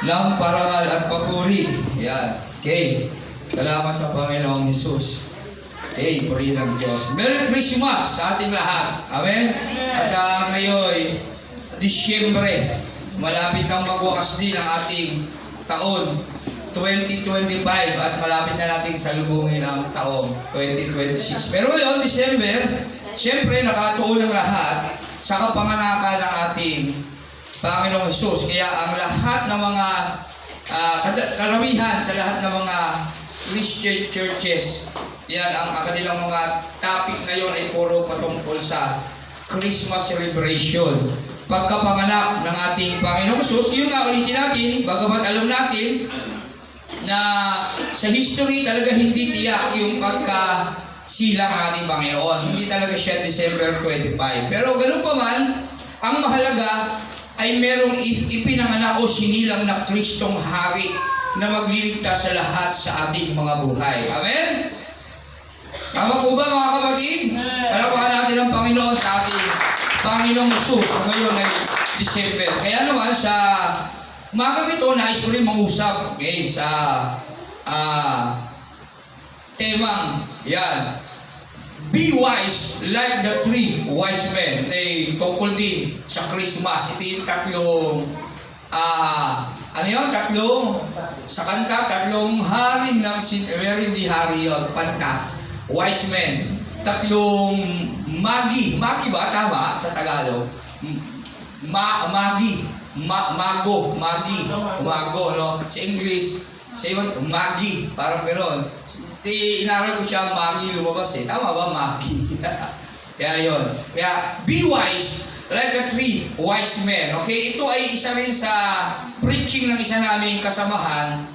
ng parangal at papuri. Yan. Okay. Salamat sa Panginoong Jesus. Okay, puri ng Diyos. Merry Christmas sa ating lahat. Amen? At ngayon, Disyembre, malapit nang magwakas din ang ating taon 2025 at malapit na nating salubungin ang taong 2026. Pero ngayon, December, siyempre nakatuon ang lahat sa kapanganakan ng ating Panginoong Jesus. Kaya ang lahat ng mga karamihan sa lahat ng mga Christian churches, yan ang kanilang mga topic ngayon ay puro patungkol sa Christmas celebration. Pagkapanganak ng ating Panginoong Jesus, yun nga ulitin natin, bagamat alam natin na sa history talaga hindi tiyak yung pagkasilang ng ating Panginoon. Hindi talaga siya December 25. Pero ganun pa man, ang mahalaga ay merong ipinanganak o sinilang na Kristong Hari na magliligtas sa lahat sa ating mga buhay. Amen? Tama po ba mga kapatid? Palapakan natin ang Panginoon sa ating Panginoong Jesus. Ngayon ay December. Kaya naman sa umagang ito, nais ko rin mangusap sa temang yan. Be wise like the three wise men. Tungkol din sa Christmas. Ito yung tatlong tatlong sa kanta, tatlong hari ng hindi hari yun, pantas. Wise men. Tatlong magi. Magi ba? Tama sa Tagalog? Magi. Mago, no? Sa English, sa ibang, magi. Parang meron. Inaral ko siya, magi lumabas eh. Tama ba? Magi. Kaya yun. Kaya, be wise like the three wise men. Okay? Ito ay isa rin sa preaching ng isa naming kasamahan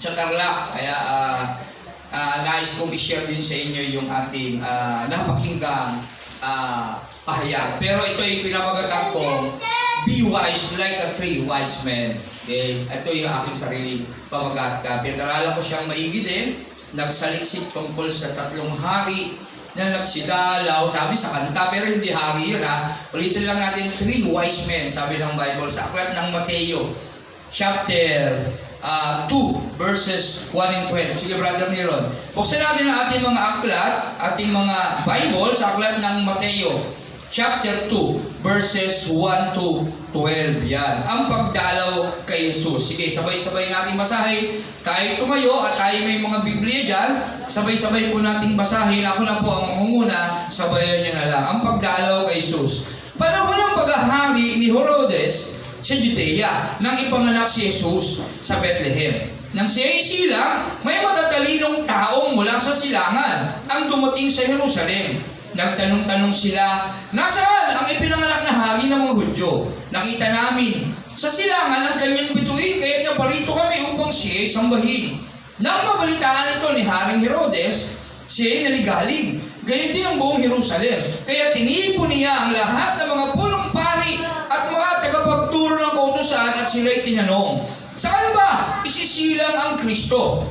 sa Tarlac. Kaya, nais kong i-share din sa inyo yung ating napakinggang pahayag. Pero ito ay pinamagatak kong be wise like the three wise men. Okay? Ito yung aking sariling pamagat. Pinaralan ko siyang maigi din. Nagsaliksik tungkol sa tatlong hari na nagsidalaw. Sabi sa kanta, pero hindi hari yun ha. Ulitin lang natin, three wise men, sabi ng Bible sa aklat ng Mateo, chapter 2, verses 1 and 12. Sige, Brother Miron. Buksan natin ang ating mga aklat, ating mga Bible sa aklat ng Mateo, chapter 2, verses 1 to 12. Yan. Ang pagdalaw kay Jesus. Sige, sabay-sabay natin basahin. Tayo tumayo at tayo may mga Biblia dyan. Sabay-sabay po natin basahin. Ako na po ang mangunguna. Sabayan nyo na lang. Ang pagdalaw kay Jesus. Panahon ng paghahari ni Herodes sa Judea nang ipanganak si Jesus sa Bethlehem. Nang siya ay silang, may matatalinong taong mula sa silangan ang dumating sa Jerusalem. Nagtanong-tanong sila, nasaan ang ipinanganak na hari ng mga Hudyo? Nakita namin sa silangan ang kanyang bituin, kaya naparito kami upang siya ay sambahin. Nang mabalitaan ito ni Haring Herodes, siya ay naligalig. Ganyan din ang buong Jerusalem. Kaya tinipon niya ang lahat ng mga punong pari at mga tagapagturo ng kautusan at sila'y tinanong, saan ba isisilang ang Kristo?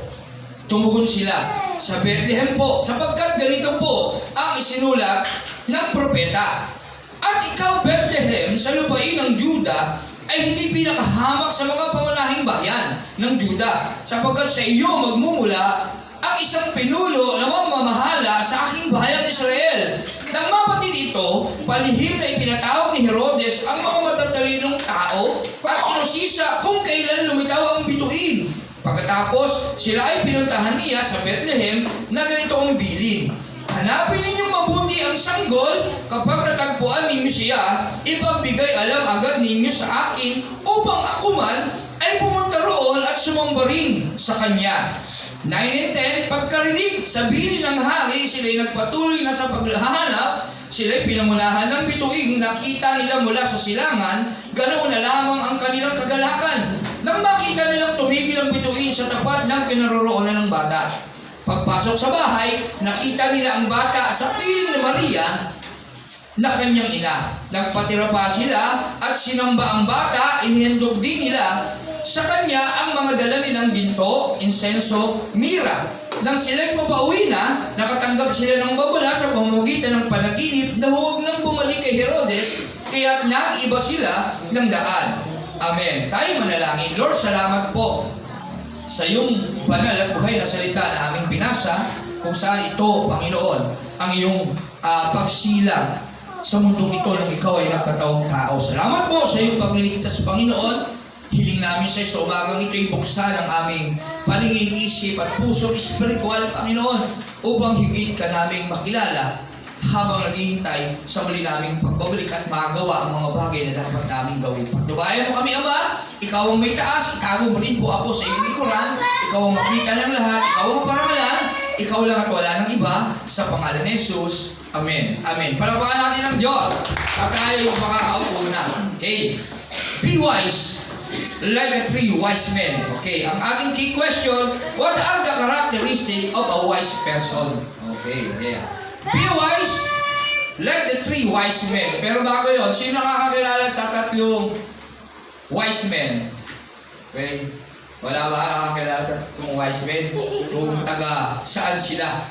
Tumugon sila, sa Bethlehem po, sapagkat ganito po ang isinulat ng propeta. At ikaw, Bethlehem, sa lupain ng Juda, ay hindi pinakahamak sa mga pangunahing bayan ng Juda, sapagkat sa iyo magmumula ang isang pinuno na mamamahala sa aking bayan Israel. Nang mapatid ito, palihim na ipinatawag ni Herodes ang mga matatalinong tao at inusisa kung kailan lumitaw ang bituin. Pagkatapos, sila ay pinuntahan niya sa Bethlehem na ganito ang bilin. Hanapin ninyong mabuti ang sanggol, kapag natagpuan ninyo siya, ipagbigay alam agad ninyo sa akin upang ako man ay pumunta roon at sumamba rin sa kanya. 9 and 10, pagkarinig sa bilin ng hari, sila'y nagpatuloy na sa paghahanap. Sila'y pinamunahan ng bituing, nakita nila mula sa silangan, ganoon na lamang ang kanilang kagalakan. Nang makita nilang tumigil ang bituin sa tapat ng kinaroroonan ng bata. Pagpasok sa bahay, nakita nila ang bata sa piling ni Maria na kanyang ina. Nagpatira pa sila at sinamba ang bata, inihandog din nila sa kanya ang mga dala nilang ginto, insenso, mira. Nang sila'y papauwi na, nakatanggap sila ng babala sa pamamagitan ng panaginip na huwag nang bumalik kay Herodes, kaya't nag-iba sila ng daan. Amen. Tayo manalangin. Lord, salamat po sa iyong banal at buhay na salita na aming binasa, kung saan ito, Panginoon, ang iyong pagsilang sa mundong ito nung ikaw ay nagkataong tao. Salamat po sa iyong pagliligtas, Panginoon. Hiling namin sa iyo sa umagang ito ay buksan ang aming paningin, isip at puso espiritual, Panginoon, upang higit ka naming makilala habang naghihintay sa muli naming pagbabalik at magawa ang mga bagay na dapat naming gawin. Pagnubayan mo kami, Ama. Ikaw ang may taas. Itago mo rin po ako sa iyong likuran. Ikaw ang makita ng lahat. Ikaw ang parangalan. Ikaw lang at wala ng iba. Sa pangalan ni Jesus. Amen. Amen. Palapakan natin ng Diyos. At tayo makakaupo na. Okay. Be wise like the three wise men. Okay. Ang ating key question, what are the characteristics of a wise person? Okay. Yeah. Be wise like the three wise men. Pero bago yun, sino nakakakilala sa tatlong wise men? Okay? Wala ba nakakakilala sa tatlong wise men? Kung taga saan sila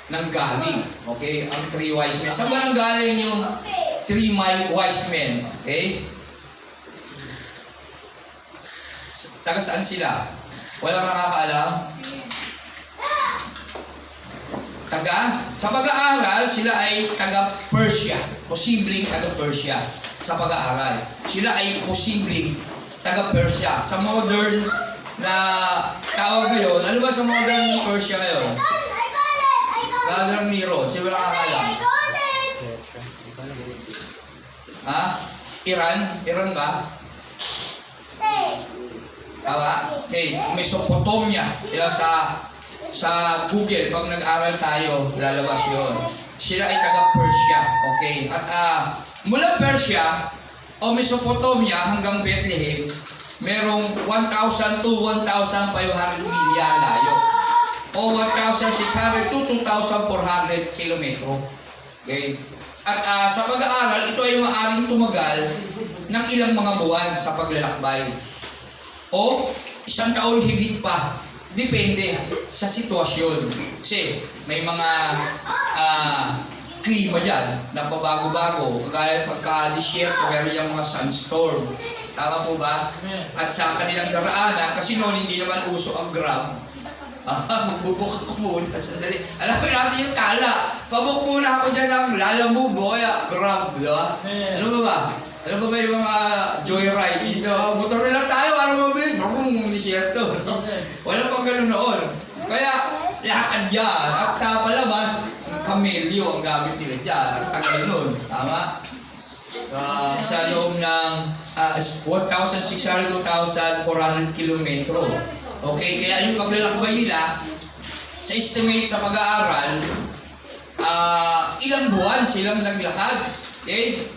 nanggaling? Okay? Ang three wise men. Saan ba nanggaling yung three wise men? Okay? Taga saan sila? Wala nakakaalam? Sa pag-aaral, sila ay taga-Persia. Posibleng taga-Persia sa pag-aaral. Sila ay posibleng taga-Persia. Sa modern na tawag ngayon, ano ba sa modern Persia ngayon? Brother Nero, sino ba nakakalam? Ha? Iran? Iran ba? Tama? Okay. Mesopotamia. Yan sa Google, pag nag-aral tayo, lalabas yun. Sila ay taga-Persia. Okay? At mula Persia o Mesopotamia hanggang Bethlehem, merong 1,000 to 1,500 milya layo. O 1,600 to 2,400 kilometro. Okay? At sa pag-aaral, ito ay maaaring tumagal ng ilang mga buwan sa paglalakbay. O isang taon higit pa. Depende sa sitwasyon. Kasi may mga klima dyan na pabago-bago. Kagaya pagka-disyerto, meron yung mga sunstorm. Tama po ba? At sa kanilang daraanan, kasi noon hindi naman uso ang Grab. Magbubuk ako muna. Sandali. Alam mo natin yung tala. Pabuk muna ako dyan ng Lalamove o kaya Grab. Diba? Ano ba? Alam ba yung mga joyride dito? Motor lang tayo para mabilis. Bakong disyerto. Wala pang ganun noon. Kaya lakad dyan. At sa palabas, kamelyo ang gamit nila dyan. Ang tagal nun. Tama? Sa loob ng 1,600 to 1,400 kilometro. Okay, kaya yung paglalakbay nila, sa estimate sa pag-aaral, ilang buwan silang naglakad. Okay?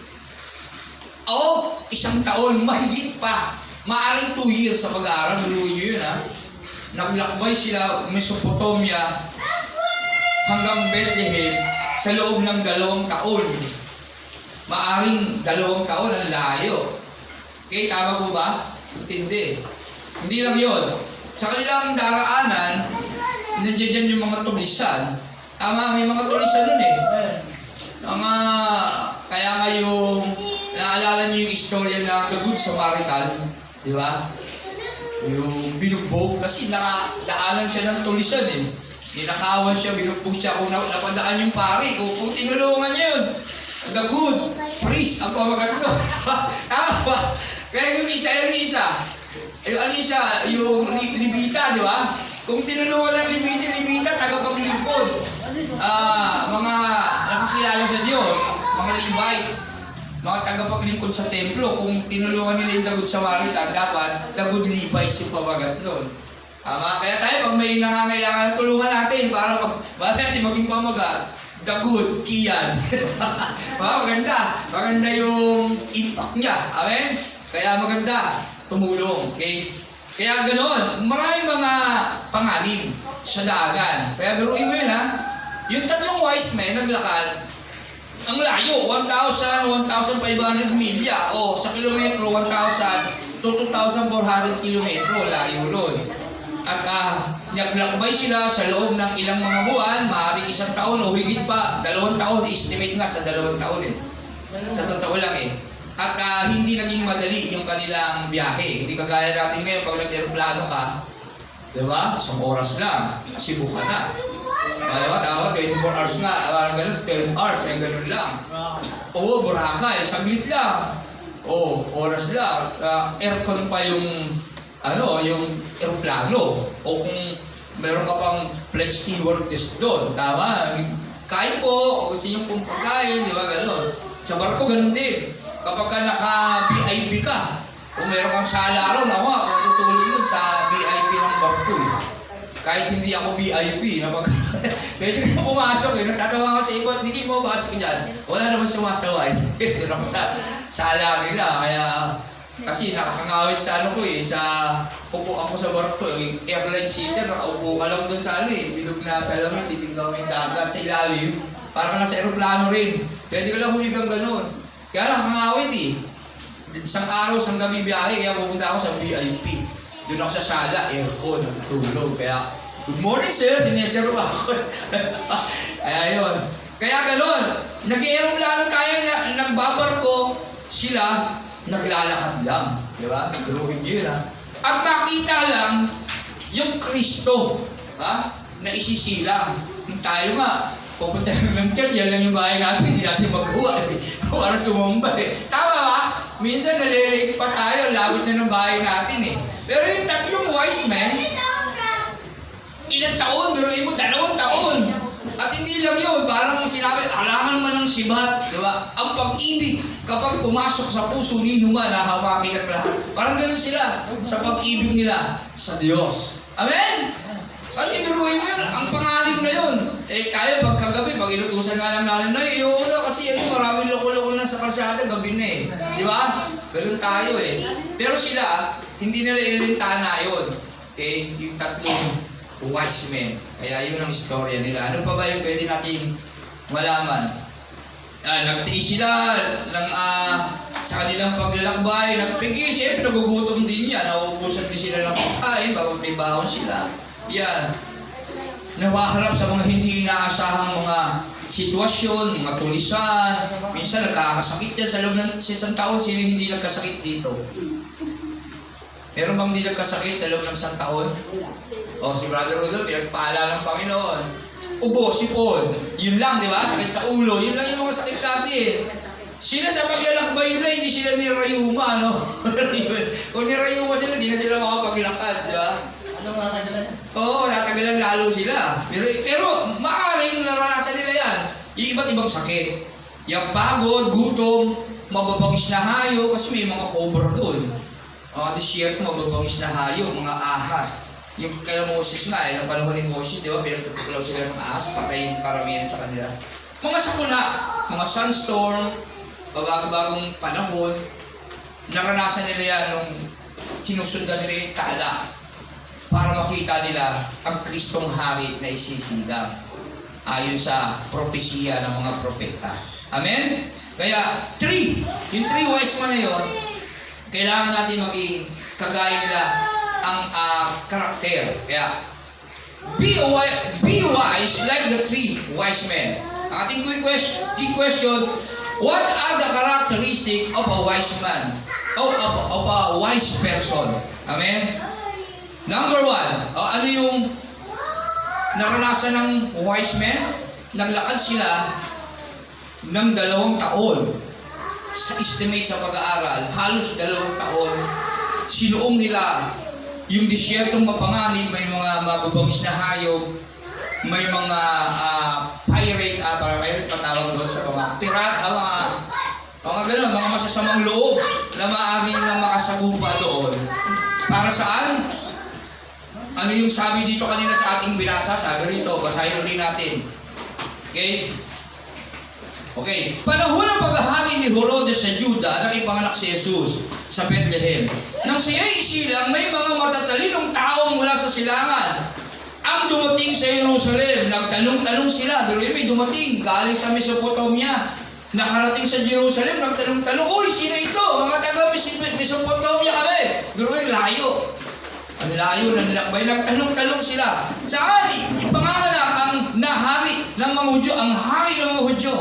O isang taon, mahigit pa. Maaring 2 years sa pag-aaral. Maluwi nyo yun, ha? Naglakbay sila Mesopotamia hanggang Bethlehem sa loob ng 2 taon. Maaring 2 taon ang layo. Okay, tama po ba? Hindi. Hindi lang yun. Sa kanilang daraanan, nandiyan dyan yung mga tulisan. Tama, may mga tulisan nun eh. Kaya nga yung naalala niyo yung istorya na The Good Samaritan, di ba? Yung binugbog, kasi nakadaanan siya ng tulisan eh. Ninakawan siya, binugbog siya, kung napadaan yung pari, kung tinulungan niya yun. The good priest ang pamagat no. Tama ba? Kaya yung yung Libita, di ba? Kung tinulungan ng Libita, tagapaglingkod. Mga nakakilala sa Diyos, mga Levites, mga tagapaglingkod sa templo, kung tinulungan nila yung The Good Samaritan, dapat The Good Levites yung pamagat nun. Kaya tayo, pag may nangangailangan, tulungan natin para natin maging pamagat. The Good Kian. Maganda. Maganda yung impact niya. Amen? Kaya maganda. Tumulong. Okay? Kaya ganoon. Maraming mga pangalim sa daagan. Kaya biruin mo yun, ha? Yung 3 wise men naglakad, ang layo, 1,000, 1,500 milya. O sa kilometro, 1,000 to 2,400 kilometro. Layo ron. At naglakbay sila sa loob ng ilang mga buwan, maaaring 1 taon o higit pa, 2 taon, estimate nga sa 2 taon eh. Sa totoo lang eh. At hindi naging madali yung kanilang biyahe. Hindi kagaya natin ngayon, pag nag-aeroplano ka, di ba? Isang oras lang, Cebu ka na. Diba? Tawag, 24 hours nga, ganun, 12 hours, may ganun lang. Oo, Boracay, saglit lang. Oo, oras lang. Aircon pa yung, yung aeroplano. O kung meron ka pang flight stewardess doon, tama? Kain po, o gusto nyo pong pagkain, di ba? Ganun. Sa barko, ganun din. Kapag ka naka-VIP ka, kung meron kang sala ron, ako, tutulog yun sa VIP ng barko. Kahit hindi ako VIP, pwede rin pumasok. Natatawa ako sa iba, hindi mo pasok dyan. Wala naman sumasaway. Doon ako sa sala nila. Kaya, kasi nakakangawit sa sa upo ako sa barko. Airline seater, nakaupo ka lang doon sa bilog na sa lamin, titignan mo yung dagat sa ilalim. Parang nasa aeroplano rin. Pwede ka lang huligang ganun. Kaya nakakangawit Isang araw, isang gabi biyahe, kaya pupunta ako sa VIP. Doon ako sa sala, aircon, tulog. Kaya, good morning sir, sinesero ako. Kaya yun. Kaya ganun, nag-aeroplano tayo, nagbabarko, sila, naglalakad lang. Di ba? Drawing yun At makita lang, yung Kristo, na isisilang. Tayo nga, pupunta ng church, yan lang yung bahay natin, hindi natin magawa para sumamba Tama ba? Minsan nalilate pa tayo, labit na ng bahay natin Pero yung tatlong wise men, ilang taon, biruin mo, 2 taon. At hindi lang yun, parang sinabi, alangan man ng sibat, di ba? Ang pag-ibig, kapag pumasok sa puso ni Numa, nahawakin at lahat. Parang ganun sila, sa pag-ibig nila sa Diyos. Amen? Kasi biruin mo yun, ang pangalim na yun. Tayo pagkagabi, pag inutusan nga ng nanay, wala kasi maraming loko-loko na sa kalsada, gabi na Di ba? Ganun tayo Pero sila, hindi nila ilintana yun. Okay? Yung tatlong wise men. Kaya yun ang istorya nila. Ano pa ba yung pwede natin malaman? Nagtiis sila sa kanilang paglalakbay, nagpigil, siyempre nagugutom din yan. Nauubusan din sila ng pagkain, bago may bahon sila. Yan. Nawaharap sa mga hindi inaasahang mga sitwasyon, mga tulisan. Minsan nagkakasakit yan sa loob ng isang taon. Sino hindi nagkasakit dito? Meron bang hindi nagkasakit sa loob ng isang taon? Si Brother Rudolph, pinagpaala ng Panginoon. Ubo, sipon. Yun lang, di ba? Sakit sa ulo. Yun lang yung mga sakit natin. Sila sa paglalakbay nila, hindi sila nirayuma, Kung nirayuma sila, hindi na sila makapaglakad, di ba? Natagalan lalo sila. Pero maaaring naranasan nila yan. Yung iba't ibang sakit. Yung pagod, gutom, mababangis na hayo, kasi may mga cobra doon. Desierto, mababangis na hayo, mga ahas. Yung kay Moses nga, ng panahon ni Moses, di ba? Pinagtutuklaw sila ng ahas, patay yung karamihan sa kanila. Mga sakuna, mga sunstorm, bagong panahon, naranasan nila yan nung sinusundan nila yung tala para makita nila ang Kristong Hari na isisigang ayon sa propesiya ng mga propeta. Amen? Kaya, yung 3 wise men na yun, kailangan natin maging kagaya nila ang karakter. Kaya, be wise like the 3 wise men. Ang ating key question, what are the characteristics of a wise man? Of a wise person? Amen? Number 1, ano yung naranasan ng wise men? Naglakad sila ng 2 taon. Sa estimate sa pag-aaral, halos 2 taon, sinuong nila yung disyertong mapanganib, may mga mababangis na hayop, may mga pirate, pirate patawag doon sa mga pirate, mga gano'n, mga masasamang loob na maaaring na makasagupa doon. Para saan? Ano yung sabi dito kanina sa ating binasa? Sabi rito, basahin ulit natin. Okay. Panahon ng paghahari ni Herodes sa Juda, nakipanganak si Jesus sa Bethlehem. Nang siya'y isilang, may mga matatalinong taong mula sa silangan ang dumating sa Jerusalem. Nagtanong-tanong sila. Pero may dumating, galing sa Mesopotamia. Nakarating sa Jerusalem, nagtanong-tanong, uy, sino ito? Mga taga Mesopotamia kami. Pero layo. Ang layo ng lakbay, nagtanong-tanong sila. Saan ipanganak ang nahari ng mga Hudyo, ang hari ng mga Hudyo?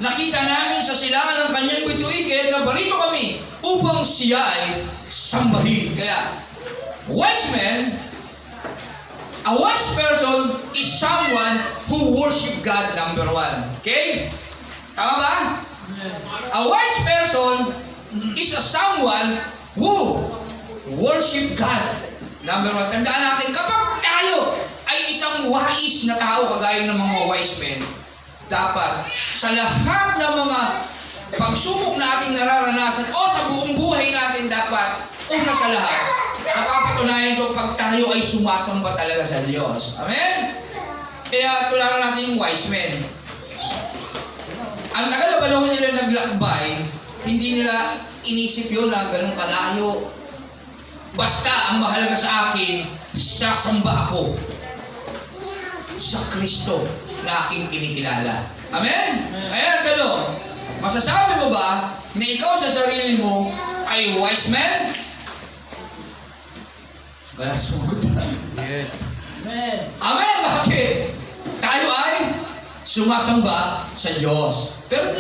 nakita namin sa silangan ng kanyang bituin, kaya nabarito kami upang siya ay sambahin. Kaya, a wise person is someone who worship God, number one. Okay? Tama ba? A wise person is someone who worship God. Number one. Tandaan natin, kapag tayo ay isang wais na tao, kagaya ng mga wise men, dapat sa lahat ng mga pagsubok na ating nararanasan o sa buong buhay natin, dapat una sa lahat, napapatunayan ko pag tayo ay sumasamba talaga sa Diyos. Amen? Kaya tularan natin yung wise men. Ang tagal na panahon nila naglakbay, hindi nila inisip yun na ganun kalayo. Basta ang mahalaga sa akin, sasamba ako sa Kristo na aking kinikilala. Amen? Kaya gano'n, masasabi mo ba na ikaw sa sarili mo ay wise man? Wala sumagot. Yes. Amen! Bakit? Tayo ay sumasamba sa Diyos. Pero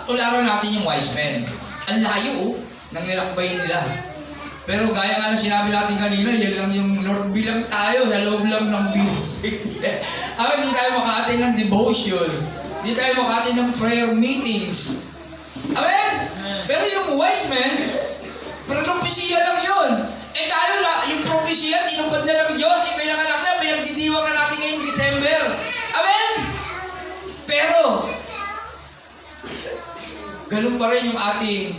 tularan natin yung wise men. Ang layo ng nilakbay nila. Pero gaya nga ng sinabi natin kanina, yan lang yung Lord bilang tayo sa loob lang ng music. Hindi tayo maka-attend ng devotion. Hindi tayo maka-attend ng prayer meetings. Amen? Pero yung wise men, propesya lang yun. Tayo yung propesya, tinupad na ng Diyos, ipinanganak na, pinagdidiwang na natin ngayong December. Amen? Pero, ganun pa rin yung ating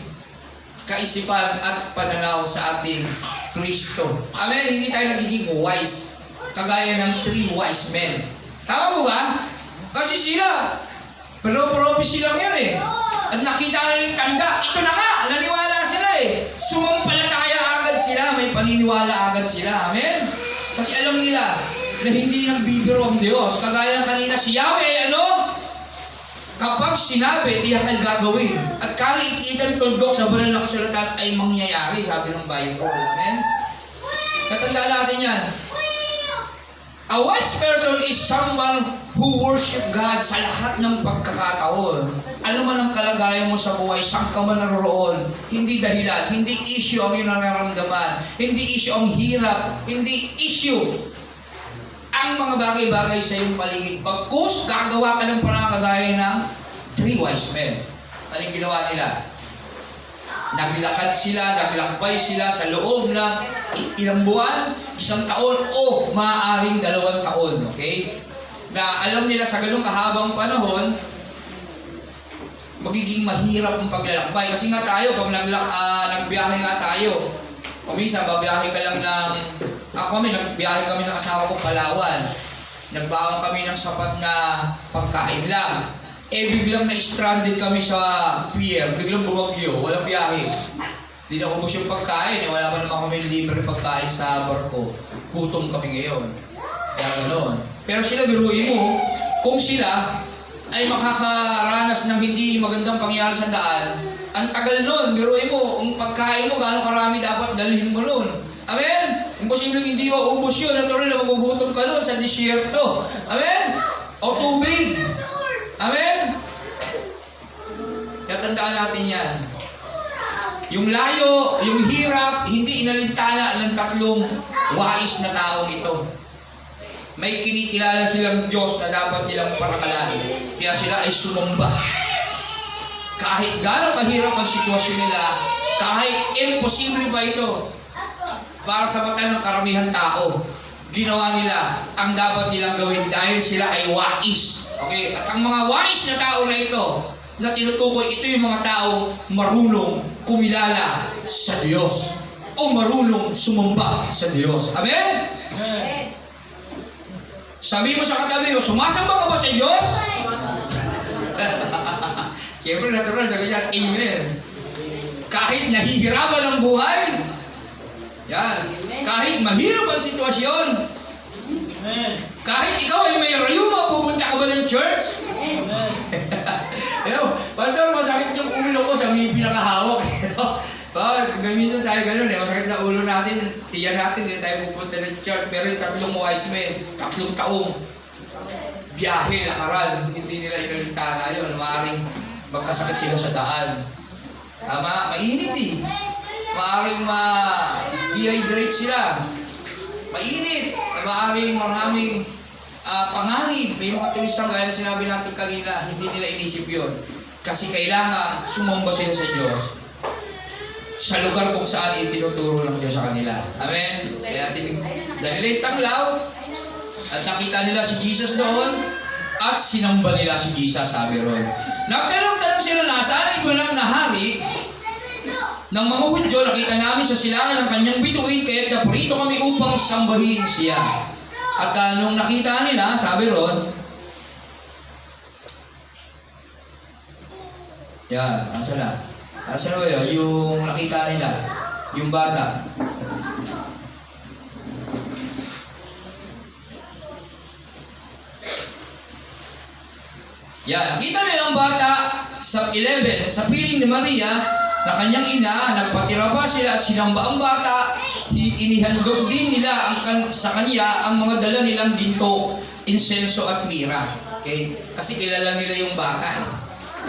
kaisipan at pananaw sa ating Kristo. Amen? Hindi tayo nagiging wise. Kagaya ng 3 wise men. Tama mo ba? Kasi sila, pero prophecy lang yan eh. At nakita nila yung tanda. Ito na nga, naniwala sila eh. Sumampalataya agad sila, may paniniwala agad sila. Amen? Kasi alam nila na hindi nagbibiro ang Diyos. Kagaya ng kanina si Yahweh, kapag sinabi, tiyak ay gagawin. At kaliit-itan tuldok sa banal na kasulatan ay mangyayari, sabi ng Bible. Amen? Katandaan natin yan. A wise person is someone who worship God sa lahat ng pagkakataon. Alam mo ng kalagayan mo sa buhay, saan ka man naroon. Hindi dahilan, hindi issue ang iyong nararamdaman. Hindi issue ang hirap, hindi issue ang mga bagay-bagay sa iyong paligid. Pagkus, gagawa ka ng parang kagaya ng 3 wise men. Anong ginawa nila? Naglakad sila, naglakbay sila sa loob ng ilang buwan, 1 taon, o maaaring 2 taon. Okay? Na alam nila sa ganung kahabang panahon, magiging mahirap ang paglalakbay. Kasi nga tayo, pag nagbiyahe nga tayo, minsan babiyahe ka lang ng nagbiyahe kami ng asawa ko Palawan. Nagbaon kami ng sapat na pagkain lang. Biglang na-stranded kami sa pier. Biglang bumagyo. Walang biyahe. Di na ubos yung pagkain. Wala pa naman kami libre pagkain sa barko. Gutom kami ngayon. Kaya gano'n. Pero sila, biruin mo, kung sila ay makakaranas ng hindi magandang pangyari sa daan, ang tagal nun, biruin mo, ang pagkain mo, gaano karami dapat dalhin mo nun. Amen? Imposibleng hindi maubos yun. Natural na magugutom ka nun sa disyerto. Amen? O tubig. Amen? Natandaan natin yan. Yung layo, yung hirap, hindi inalintana ng 3 wais na taong ito. May kinikilala silang Diyos na dapat nilang parangalan. Kaya sila ay sumamba. Kahit gano'ng kahirap ang sitwasyon nila, kahit imposible ba ito, para sa mata ng karamihan tao, ginawa nila ang dapat nilang gawin dahil sila ay wais. Okay? At ang mga wais na tao na ito, na tinutukoy, ito yung mga tao marunong kumilala sa Diyos o marunong sumamba sa Diyos. Amen? Amen. Sabi mo sa katabi mo, sumasamba ka ba sa Diyos? Siyempre, natural, sabi niya, amen. Kahit nahihirapan ang buhay, yan. Kahit mahirap ang sitwasyon, kahit ikaw ay may rayuma, pupunta ka ba ng church? Pastor, masakit yung ulo ko sa may pinakahawak. Gamisan tayo ganun masakit na ulo natin, tiyan natin, hindi tayo pupunta ng church. Pero yung 3 wise men, 3 taong biyahe, lakaran, hindi nila inalintana yun. Maaaring magkasakit sila sa daan. Tama? Mainit eh. Maaring ma-dehydrate sila. Mainit. Maaring maraming panganib. May mga turistang gaya na sinabi natin kanina, hindi nila inisip yun. Kasi kailangan sumamba sila sa Diyos sa lugar kung saan itinuturo ng Diyos sa kanila. Amen? Kaya dahil nila tanglaw at nakita nila si Jesus doon at sinamba nila si Jesus, sabi ron. Nagtanong-tanong sila, nasaan ang iwalang na hari ng mga Hudyo? Nakita namin sa silangan ng kanyang bituin, kaya naparito kami upang sambahin siya. At nung nakita nila, sabi ron, yan, asa na? Asa na ba yun? Yung nakita nila, yung bata. Yan, nakita nila ang bata sa 11, sa piling ni Maria, na kanyang ina, nagpatira pa sila at sinamba ang bata, inihandog din nila sa kanya ang mga dala nilang ginto, insenso at mira. Okay? Kasi kilala nila yung bata.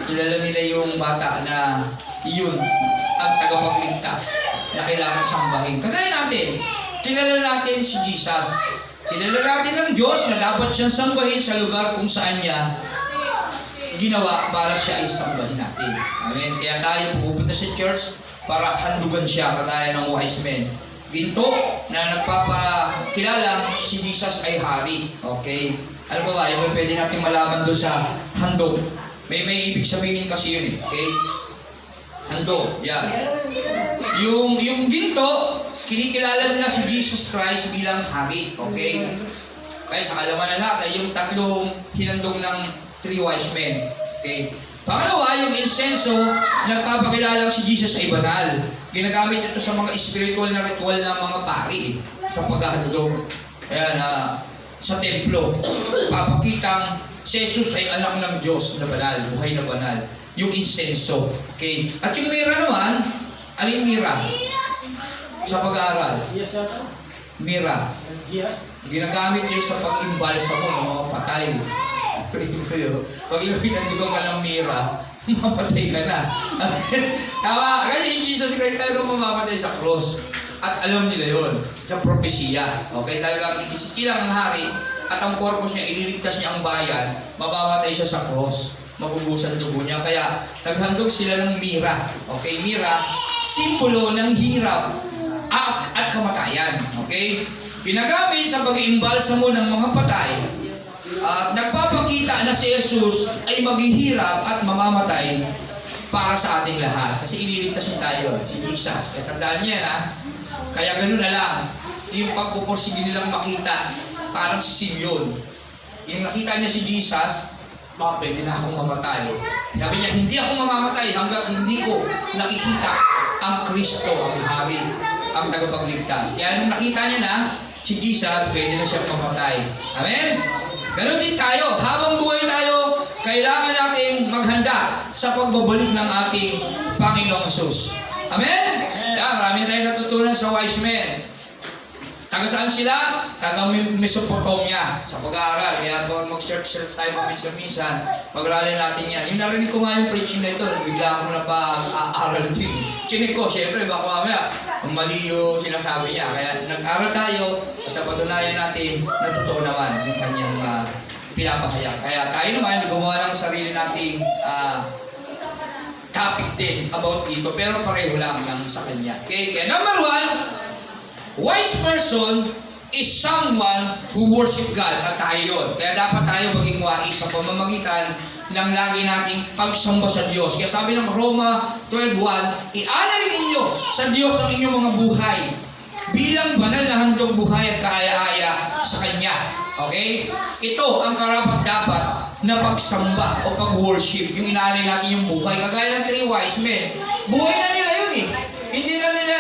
Kilala nila yung bata na iyon ang tagapagligtas na kailangan sambahin. Kagaya natin, kilala natin si Jesus. Kilala natin ng Diyos na dapat siyang sambahin sa lugar kung saan niya ginawa para siya ay sambahin natin. Amen. Kaya tayo pupunta sa church para handugan siya kagaya ng wise men. Ginto na nagpapakilala si Jesus ay hari. Okay? Ano ba ba? Yung pwede natin malaman doon sa handog. May ibig sabihin kasi yun eh. Okay? Handog. Yan. Yung ginto, kinikilala nila si Jesus Christ bilang hari. Okay? Kaya sa kalaman na lahat ay yung tatlong hinandog ng 3 wise men. Okay? Pangalawa, yung insenso, nagpapakilala si Jesus ay banal. Ginagamit ito sa mga spiritual na ritual ng mga pari sa paghahandog. Ayan, sa templo. Papakitang si Jesus ay anak ng Diyos na banal, buhay na banal. Yung insenso. Okay? At yung mira naman, aling mira? Sa pag-aaral. Mira. Ginagamit yun sa pag-imbalsamo ng mga patay. Pag pinandugan ka ng mira, mapatay ka na. Tama, kasi yung Jesus Christ talagang mamamatay sa cross. At alam nila yun, sa propesya. Okay, talagang isisilang ng hari at ang corpus niya, ililigtas niya ang bayan, mamamatay siya sa cross. Magugusan dugo niya. Kaya naghandog sila ng mira. Okay, mira, simbolo ng hirap at kamatayan. Okay? Pinagamit sa pag-iimbalsamo ng mga patay. Nagpapakita na si Jesus ay maghihirap at mamamatay para sa ating lahat. Kasi ililigtas niya tayo, si Jesus. Kaya tandaan niya na, kaya ganoon na lang, yung pagpupursige nilang makita, parang si Simeon. Yung nakita niya si Jesus, baka pwede na akong mamatay. Sabi niya, hindi ako mamamatay hanggang hindi ko nakikita ang Kristo, ang Hari, ang tagapagligtas. Kaya nung nakita niya na, si Jesus, pwede na siyang mamatay. Amen? Ganon din tayo. Habang buhay tayo, kailangan nating maghanda sa pagbabalik ng ating Panginoong Hesus. Amen? Yan, marami tayong natutunan sa wise men. Taga saan sila? Taga Mesopotamia sa pag-aaral. Kaya pag mag-search tayo minsan-minsan, pag-aralin natin yan. Yung narinig ko nga yung preaching na ito, bigla ako na pag-aaral din. Chinig ko, syempre, baka mamaya, mali yung sinasabi niya. Kaya nag-aral tayo at napatunayan natin na totoo naman yung kanyang pinapahayag. Kaya tayo naman, gumawa ng sarili nating topic din about dito, pero pareho lang sa kanya. Okay? Kaya number 1, wise person is someone who worship God at tayo yun. Kaya dapat tayo maging wais sa pamamagitan ng lagi nating pagsamba sa Diyos. Kaya sabi ng Roma 12:1, ialay ninyo sa Diyos ang inyong mga buhay bilang banal na handog buhay at kaaya-aya sa Kanya. Okay? Ito ang karapat-dapat na pagsamba o pag-worship. Yung inaalay natin yung buhay. Kagaya ng 3 wise men. Buhay na nila yun eh. Hindi na nila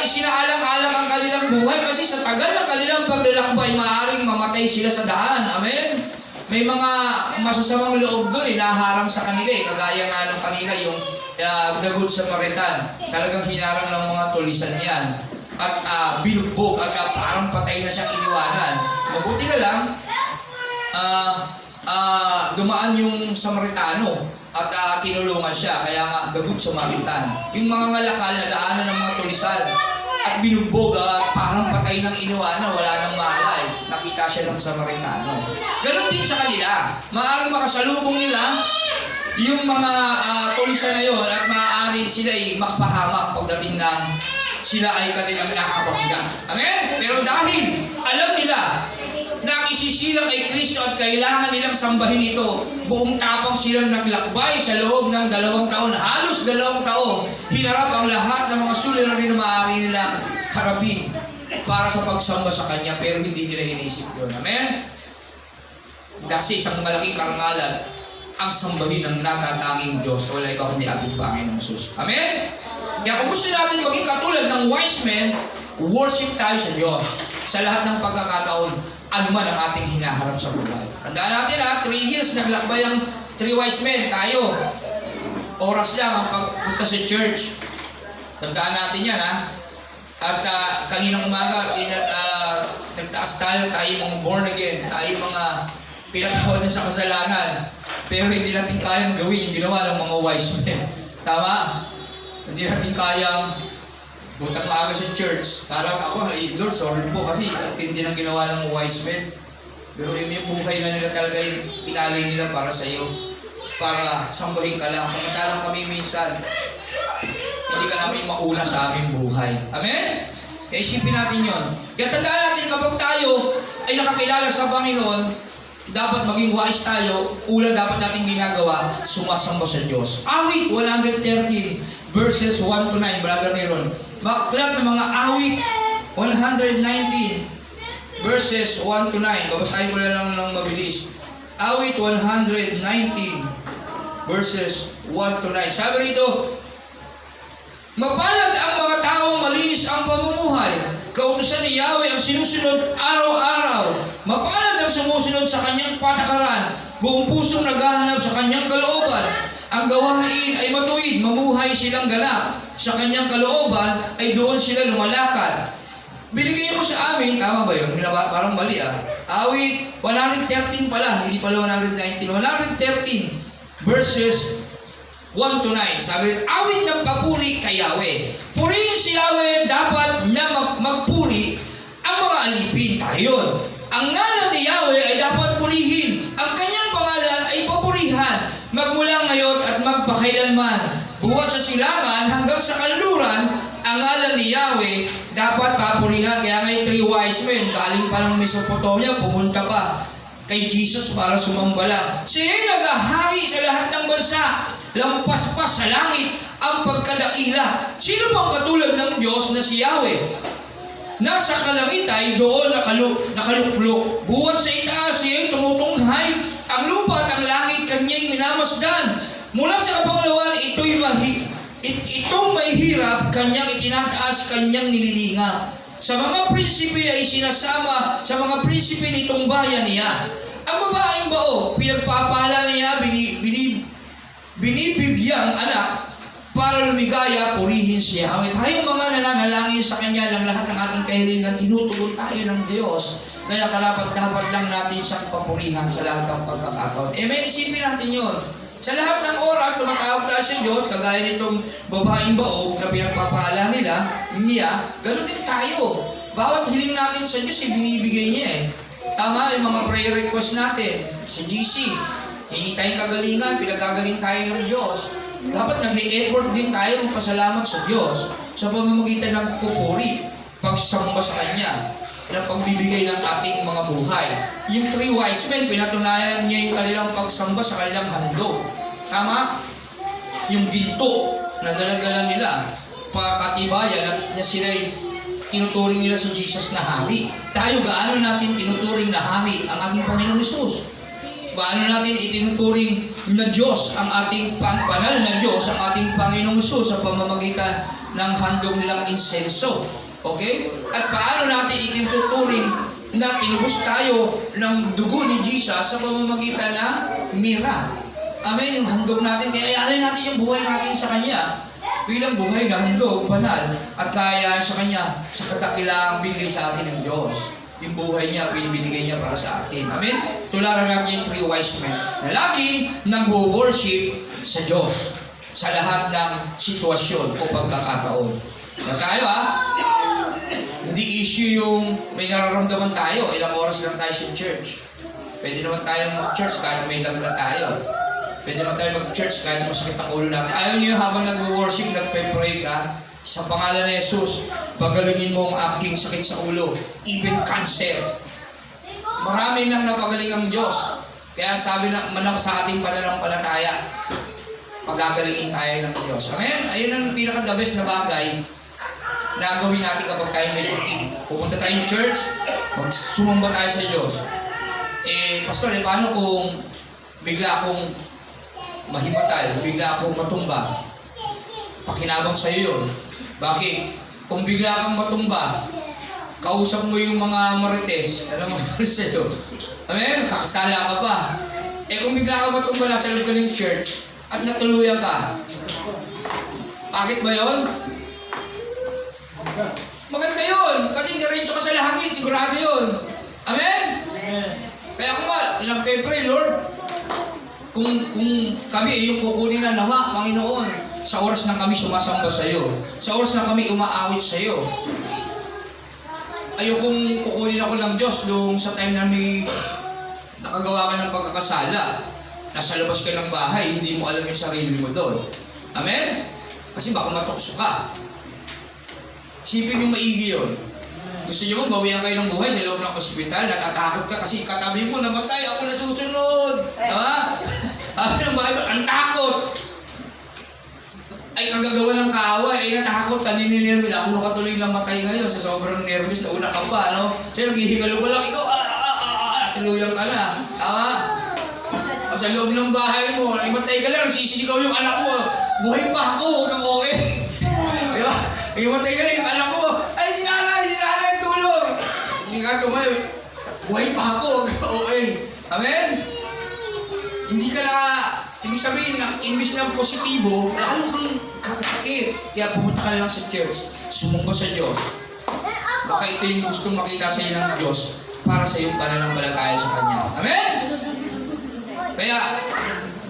isinaalang-alang ang kanilang buhay kasi sa tagal ng kanilang paglalakbay, maaaring mamatay sila sa daan. Amen? May mga masasamang loob doon naharang sa kanila eh. Kagaya nga ng kanila yung the Good Samaritan. Talagang hinarang ng mga tulisan yan. At binugbog at parang patay na siyang iniwanan. Mabuti na lang, dumaan yung Samaritano at tinulungan siya. Kaya nga, The Good Samaritan. Yung mga ngalakal na daanan ng mga tulisan at binugbog at parang patay ng iniwanan, wala nang malay. Nakita siya ng Samaritano. Ganon din sa kanila. Maaaring makasalubong nila yung mga tulisan na yun at maaaring sila ay makapahamak pagdating ng sila ay kanilang nakabangga. Amen? Pero dahil alam nila na ang isisilang ay Kristo at kailangan nilang sambahin ito, buong tapang silang naglakbay sa loob ng 2 taon, halos 2 taon, hinarap ang lahat ng mga suliranin na maaari nilang harapin para sa pagsamba sa Kanya, pero hindi nila inisip yun. Amen? Kasi isang malaking karangalan ang sambahin ng natatanging Diyos. Wala ikaw kundi ating Panginoong Jesus. Amen? Kaya kung gusto natin maging katulad ng wise men, worship tayo sa Diyos sa lahat ng pagkakataon, anuman ang ating hinaharap sa buhay. Tandaan natin 3 years naglakbay ang 3 wise men. Tayo, oras lang ang pagpunta sa church. Tandaan natin yan At kaninang umaga, nagtaas tayo mga born again, tayo mga pinagkawan na sa kasalanan. Pero hindi natin kayang gawin yung ginawa ng mga wise men. Tama? Hindi natin kayang buntang maaga sa church. Parang ako, Lord, sorry po kasi hindi nang ginawa ng wise men. Pero yung buhay na nila talaga yung inalay nila para sa iyo. Para sambahin ka lang. Samantalang kami minsan, hindi ka namin mauna sa aming buhay. Amen? Kaya isipin natin yun. Kaya tandaan natin kapag tayo ay nakakilala sa Panginoon, dapat maging wise tayo. Una dapat natin ginagawa, sumasamba sa Diyos. Awit 130 verses 1 to 9, Brother Neron. Makaklat ng mga awit 119 verses 1 to 9. Babasahin ko lang ng mabilis. Awit 119 verses 1 to 9. Sabi rito, mapalad ang mga taong malinis ang pamumuhay. Kautusan ni Yahweh ang sinusunod araw-araw. Mapalad ang sumusunod sa kanyang patakaran. Buong pusong naghahanap sa kanyang kalooban. Ang gawain ay matuwid, mamuhay silang ganap. Sa kanyang kalooban ay doon sila lumalakad. Binigay mo sa amin, tama ba yun? Parang mali Awit 113 pala, hindi pala 119. 113 verses 1 to 9. Sabi rin, awit ng papuri kay Yahweh. Purihin si Yahweh, dapat na magpuri ang mga alipin. Tayo. Ang ngalan ni Yahweh ay dapat purihin. Ang kanyang pangalan ay papurihan. Magmula ngayon at magpakailanman. Buhat sa silangan hanggang sa kanluran, ang ngalan ni Yahweh dapat papurihan. Kaya ngayon 3 wise men, galing pa ng Mesopotamia, pumunta pa kay Jesus para sumambala. Siya ay naghahari sa lahat ng bansa. Lampas pa sa langit ang pagkadakila. Sino bang katulad ng Diyos na si Yahweh? Nasa kalangit ay doon nakaluklok. Buwan sa itaas siya'y tumutunghay. Ang lupa at ang langit kanya'y minamasdan. Mula sa kapanglawan itong may hirap, kanyang itinataas, kanyang nililingap. Sa mga prinsipe ay sinasama sa mga prinsipe nitong bayan niya. Ang babaeng bao, pinagpapala niya, binibigyang anak para lumigaya, purihin siya. Tayong mga nananalangin sa Kanya lang lahat ng ating kahilingan, tinutugon tayo ng Diyos. Kaya dapat lang natin siyang papurihan sa lahat ng pagkakataon. May isipin natin yun. Sa lahat ng oras, tumatawag tayo sa Diyos, kagaya nitong babaeng baog na pinagpapala niya, ganun din tayo. Bawat hiling natin sa Diyos, binibigay niya Tama, yung mga prayer request natin sa GC. Hingi tayong kagalingan, pinagagaling tayo ng Diyos. Dapat nag-e-effort din tayo ng pasalamat sa Diyos sa pamamagitan ng pupuri, pagsamba sa Kanya, ng pagbibigay ng ating mga buhay. Yung 3 wise men, pinatunayan niya yung kanilang pagsamba sa kanilang handog. Tama? Yung ginto na dala-dala nila, pakatibayan na sila'y tinuturing nila si Jesus na hari. Tayo, gaano natin tinuturing na hari ang ating Panginoong Hesus? Paano natin itinuturing na Diyos ang ating banal na Diyos, ang ating Panginoong Hesus sa pamamagitan ng handog nilang insenso? Okay? At paano natin itinuturing na tinubos tayo ng dugo ni Jesus sa pamamagitan ng mira? Amen? Yung handog natin, kaya alay natin yung buhay natin sa Kanya bilang buhay na handog, banal, at kaya sa Kanya sa kadakilaang binigay sa atin ng Diyos. Yung buhay niya, binibigay niya para sa atin. Amen? Tularan natin yung 3 wise men na laging nag-worship sa Diyos sa lahat ng sitwasyon o pagkakataon. Na tayo hindi issue yung may nararamdaman tayo, ilang oras lang tayo sa church. Pwede naman tayong mag-church kahit may lagla tayo. Pwede naman tayo mag-church kahit masakit ang ulo natin. Ayaw niyo habang nag-worship, nagpe-pray ka, sa pangalan ni Jesus, pagalingin mo ang aking sakit sa ulo, even cancer. Marami nang napagaling ang Diyos. Kaya sabi na manang sa ating pananampalataya, pagagalingin tayo ng Diyos. Amen? Ayun ang pinaka-the best na bagay na gawin natin kapag tayo may sakit. Pupunta tayong church, sumamba tayo sa Diyos. Pastor, paano kung bigla akong mahimatay, bigla akong matumba? Pakinabang sa'yo yun. Bakit? Kung bigla kang matumba, kausap mo yung mga marites, alam mo sa'yo. Amen? Kakasala ka pa. Kung bigla ka matumba, nasa loob ka ng church, at natuluyan ka, bakit ba yun? Maganda yun. Kasi diretso ka sa lahangin, sigurado yun. Amen? Kaya kung pinag-pray, Lord, kung kami ay yung kukunin na nawa, Panginoon, sa oras na kami sumasamba sa iyo, sa oras na kami umaawit sa iyo. Ayokong kukunin ako ng Diyos nung sa time na may nakagawa ka ng pagkakasala. Nasa labas ka ng bahay, hindi mo alam yung sarili mo doon. Amen? Kasi baka matukso ka. Isipin yung maigi yun. Gusto nyo mo, bawian kayo ng buhay sa loob ng ospital, natatakot ka kasi katabi mo, namatay, ako na susunod. Diba? Sabi ng Bible, ang takot. Ay kagagawa ng kaaway, ay natakot ka, nininervous. Ako na katuloy lang matay ngayon sa sobrang nervous na una ka pa, no? Siya naghihingalo pa lang, ikaw, tuluyan ka na. Tama? O sa loob ng bahay mo, ay matay ka lang, nagsisisigaw yung anak mo. Buhay pa ako, huwag kang okay. Diba? Ay matay ka lang yung anak mo. Ay, sinanay, tulong. Hindi ka tumayo. Buhay pa ako, huwag kang okay. Amen? Hindi ka na, ibig sabihin na, imbis na positibo, lalo kang kakasakit. Kaya pumunta ka lang sa church, sumumba sa Diyos. Baka ito yung gustong makita sa iyo ng Diyos para sa iyong pananampalataya sa Kanya. Amen? Kaya,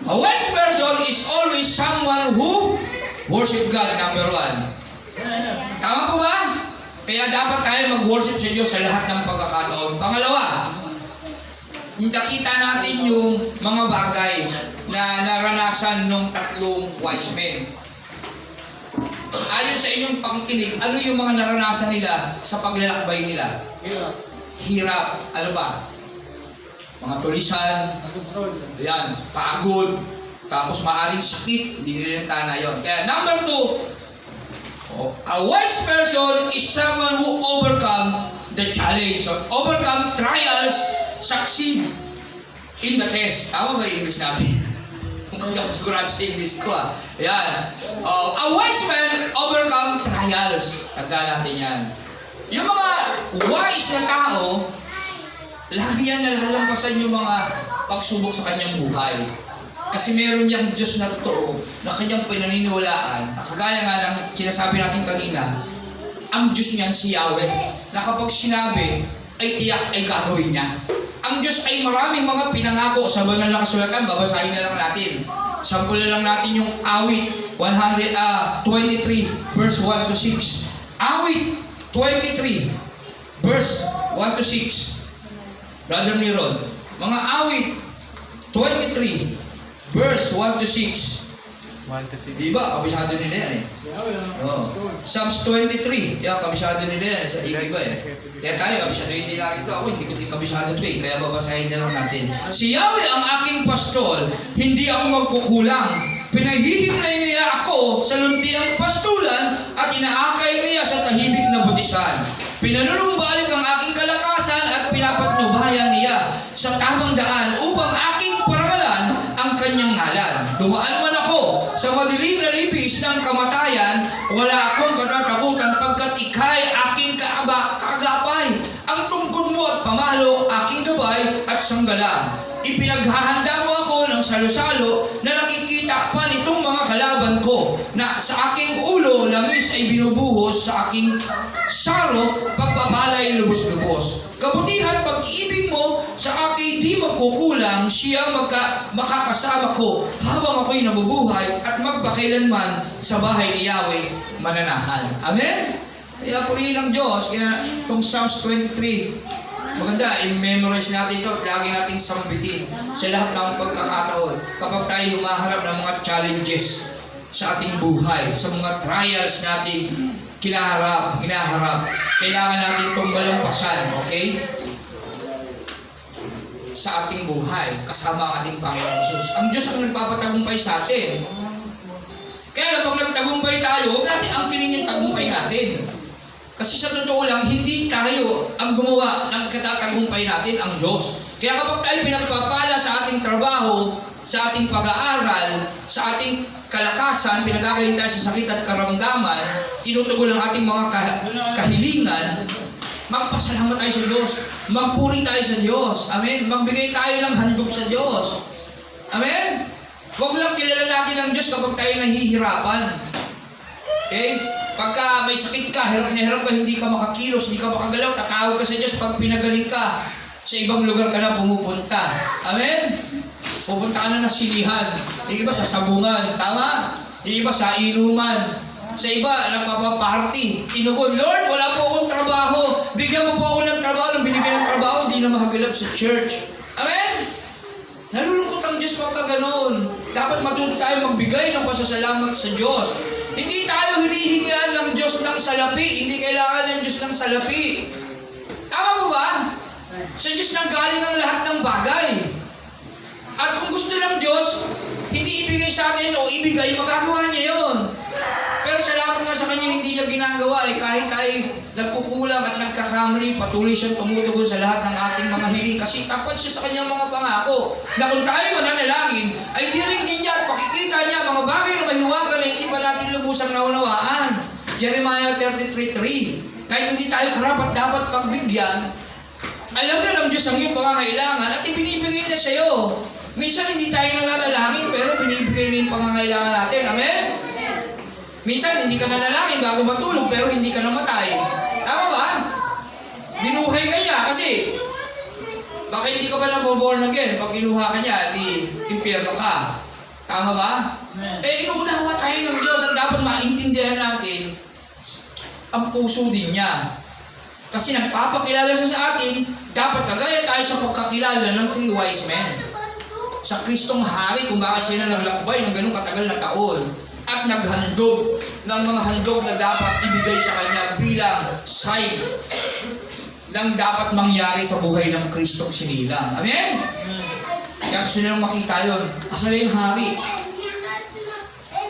a wise person is always someone who worship God, number one. Tama po ba? Kaya dapat tayo mag-worship sa Diyos sa lahat ng pagkakataon. Pangalawa, nakita natin yung mga bagay na naranasan ng tatlong wise men. Ayon sa inyong pakikinig, ano yung mga naranasan nila sa paglalakbay nila? Hirap. Ano ba? Mga tulisan, yan, pagod, tapos maaring sakit, hindi nila tana yun. Kaya number 2, a wise person is someone who overcome the challenge, or overcome trials, succeed in the test. Tama ba yung English natin? Hindi ako sigurado sa English ko Ayan. A wise man overcome trials. Tanda natin yan. Yung mga wise na tao, lagi yan nalalampasan yung mga pagsubok sa kanyang buhay. Kasi meron niyang Diyos na totoo na kanyang pinaniniwalaan. Kagaya nga ng kinasabi natin kanina, ang Diyos niyan si Yahweh, na kapag sinabi, ay tiyak ay gagawin niya. Ang Diyos ay maraming mga pinangako sa banal na kasulatan, babasahin na lang natin. Sample na lang natin yung awit 23 verse 1 to 6. Awit 23 verse 1 to 6. Brother Niron, mga awit 23 verse 1 to 6. Diba? Kabisado nila yan Psalms 23. Yan, kabisado nila yan. Sa iba Kaya tayo, kabisado hindi natin ito. Ako, hindi ko kabisado ito Kaya babasahin na lang natin. Si Yahweh ang aking pastol, hindi ako magkukulang. Pinahihimlay niya ako sa luntiang pastulan at inaakay niya sa tahimik na butisan. Pinanunumbalik ang aking kalakasan at pinapatnubayan niya sa tamang daan upang aking parangalan ang kanyang ngalan. Dumaan man ako sa madilim na libis ng kamatayan, wala akong katatakutan pagkat ika'y aking kaagapay. Ang tungkod mo at pamalo, aking gabay at sanggalang. Ipinaghahanda mo ako ng salo-salo na nakikita pa nitong mga kalaban ko na sa aking ulo langis ay binubuhos sa aking saro pagpabalay lubos-lubos. Kabutihan pag pag-ibig mo sa akin di magkukulang, siya makakasama ko habang ako'y nabubuhay at magpakailanman sa bahay ni Yahweh mananahan. Amen? Kaya purihin ng Diyos. Kaya itong Psalms 23, maganda, i-memorize natin ito, lagi nating sambitin sa lahat ng pagkakataon. Kapag tayo humaharap ng mga challenges sa ating buhay, sa mga trials natin hinaharap, kailangan natin itong balampasan, okay? Sa ating buhay, kasama ang ating Panginoon Jesus. Ang Diyos ang nagpapatagumpay sa atin. Kaya pag nagtagumpay tayo, huwag natin angkinin yung tagumpay natin. Kasi sa totoo lang, hindi tayo ang gumawa ng katatagumpay natin, ang Diyos. Kaya kapag tayo pinagpapala sa ating trabaho, sa ating pag-aaral, sa ating kalakasan, pinagagaling tayo sa sakit at karamdaman, tinutugon ang ating mga kahilingan, magpasalamat tayo sa Diyos, magpuri tayo sa Diyos, amen? Magbigay tayo ng handog sa Diyos, amen? Huwag lang kilala natin ang Diyos kapag tayo nahihirapan, okay? Pagka may sakit ka, hirap na hirap ka, hindi ka makakilos, hindi ka makagalaw, tatawag ka sa Diyos pag pinagaling ka, sa ibang lugar ka na pumupunta, amen? Pupunta ka na ng silihan. Yung iba sa sabungan. Tama? Yung iba sa inuman. Sa iba, nagpapaparty. Tinugon, Lord, wala po akong trabaho. Bigyan mo po ako ng trabaho. Nung binigyan ng trabaho, di na makagalap sa church. Amen? Nalulungkot ang Diyos pagka ganun. Dapat matuto tayo magbigay ng pasasalamat sa Diyos. Hindi tayo hinihingian ng Diyos ng salapi. Hindi kailangan ng Diyos ng salapi. Tama mo ba? Sa Diyos nang galing ang lahat ng bagay. At kung gusto ng Diyos, hindi ibigay sa atin o ibigay, magagawa niya yun. Pero salamat nga sa Kanya, hindi niya ginagawa. Kahit tayo nagkukulang at nagkakamali, patuloy siyang tumutugon sa lahat ng ating mga hiling. Kasi tapat siya sa Kanyang mga pangako. Na kung tayo mananalangin, ay diringgin niya at pakikita niya mga bagay na mahiwagan na hindi pa natin lubusang naunawaan. Jeremiah 33:3. Kahit hindi tayo karapat dapat pagbigyan, alam na ng Diyos ang iyong pangangailangan at ibinibigay na sa iyo. Minsan hindi tayo nananalangin pero binibigay na yung pangangailangan natin. Amen? Minsan hindi ka nanalangin bago matulog pero hindi ka namatay. Tama ba? Binuhay ka niya kasi baka hindi ka pa na-born again. Pag kinuha ka niya, di impyerno ka. Tama ba? Inuunawa tayo ng Diyos at dapat maintindihan natin ang puso din niya. Kasi nagpapakilala siya sa atin, dapat kagaya tayo sa pagkakilala ng 3 wise men. Sa Kristong Hari, kung bakit sila naglakbay ng ganung katagal na taon at naghandog ng mga handog na dapat ibigay sa Kanya bilang sign ng dapat mangyari sa buhay ng Kristong sinilang. Amen? Kaya gusto nilang makita yun. Asa na yung hari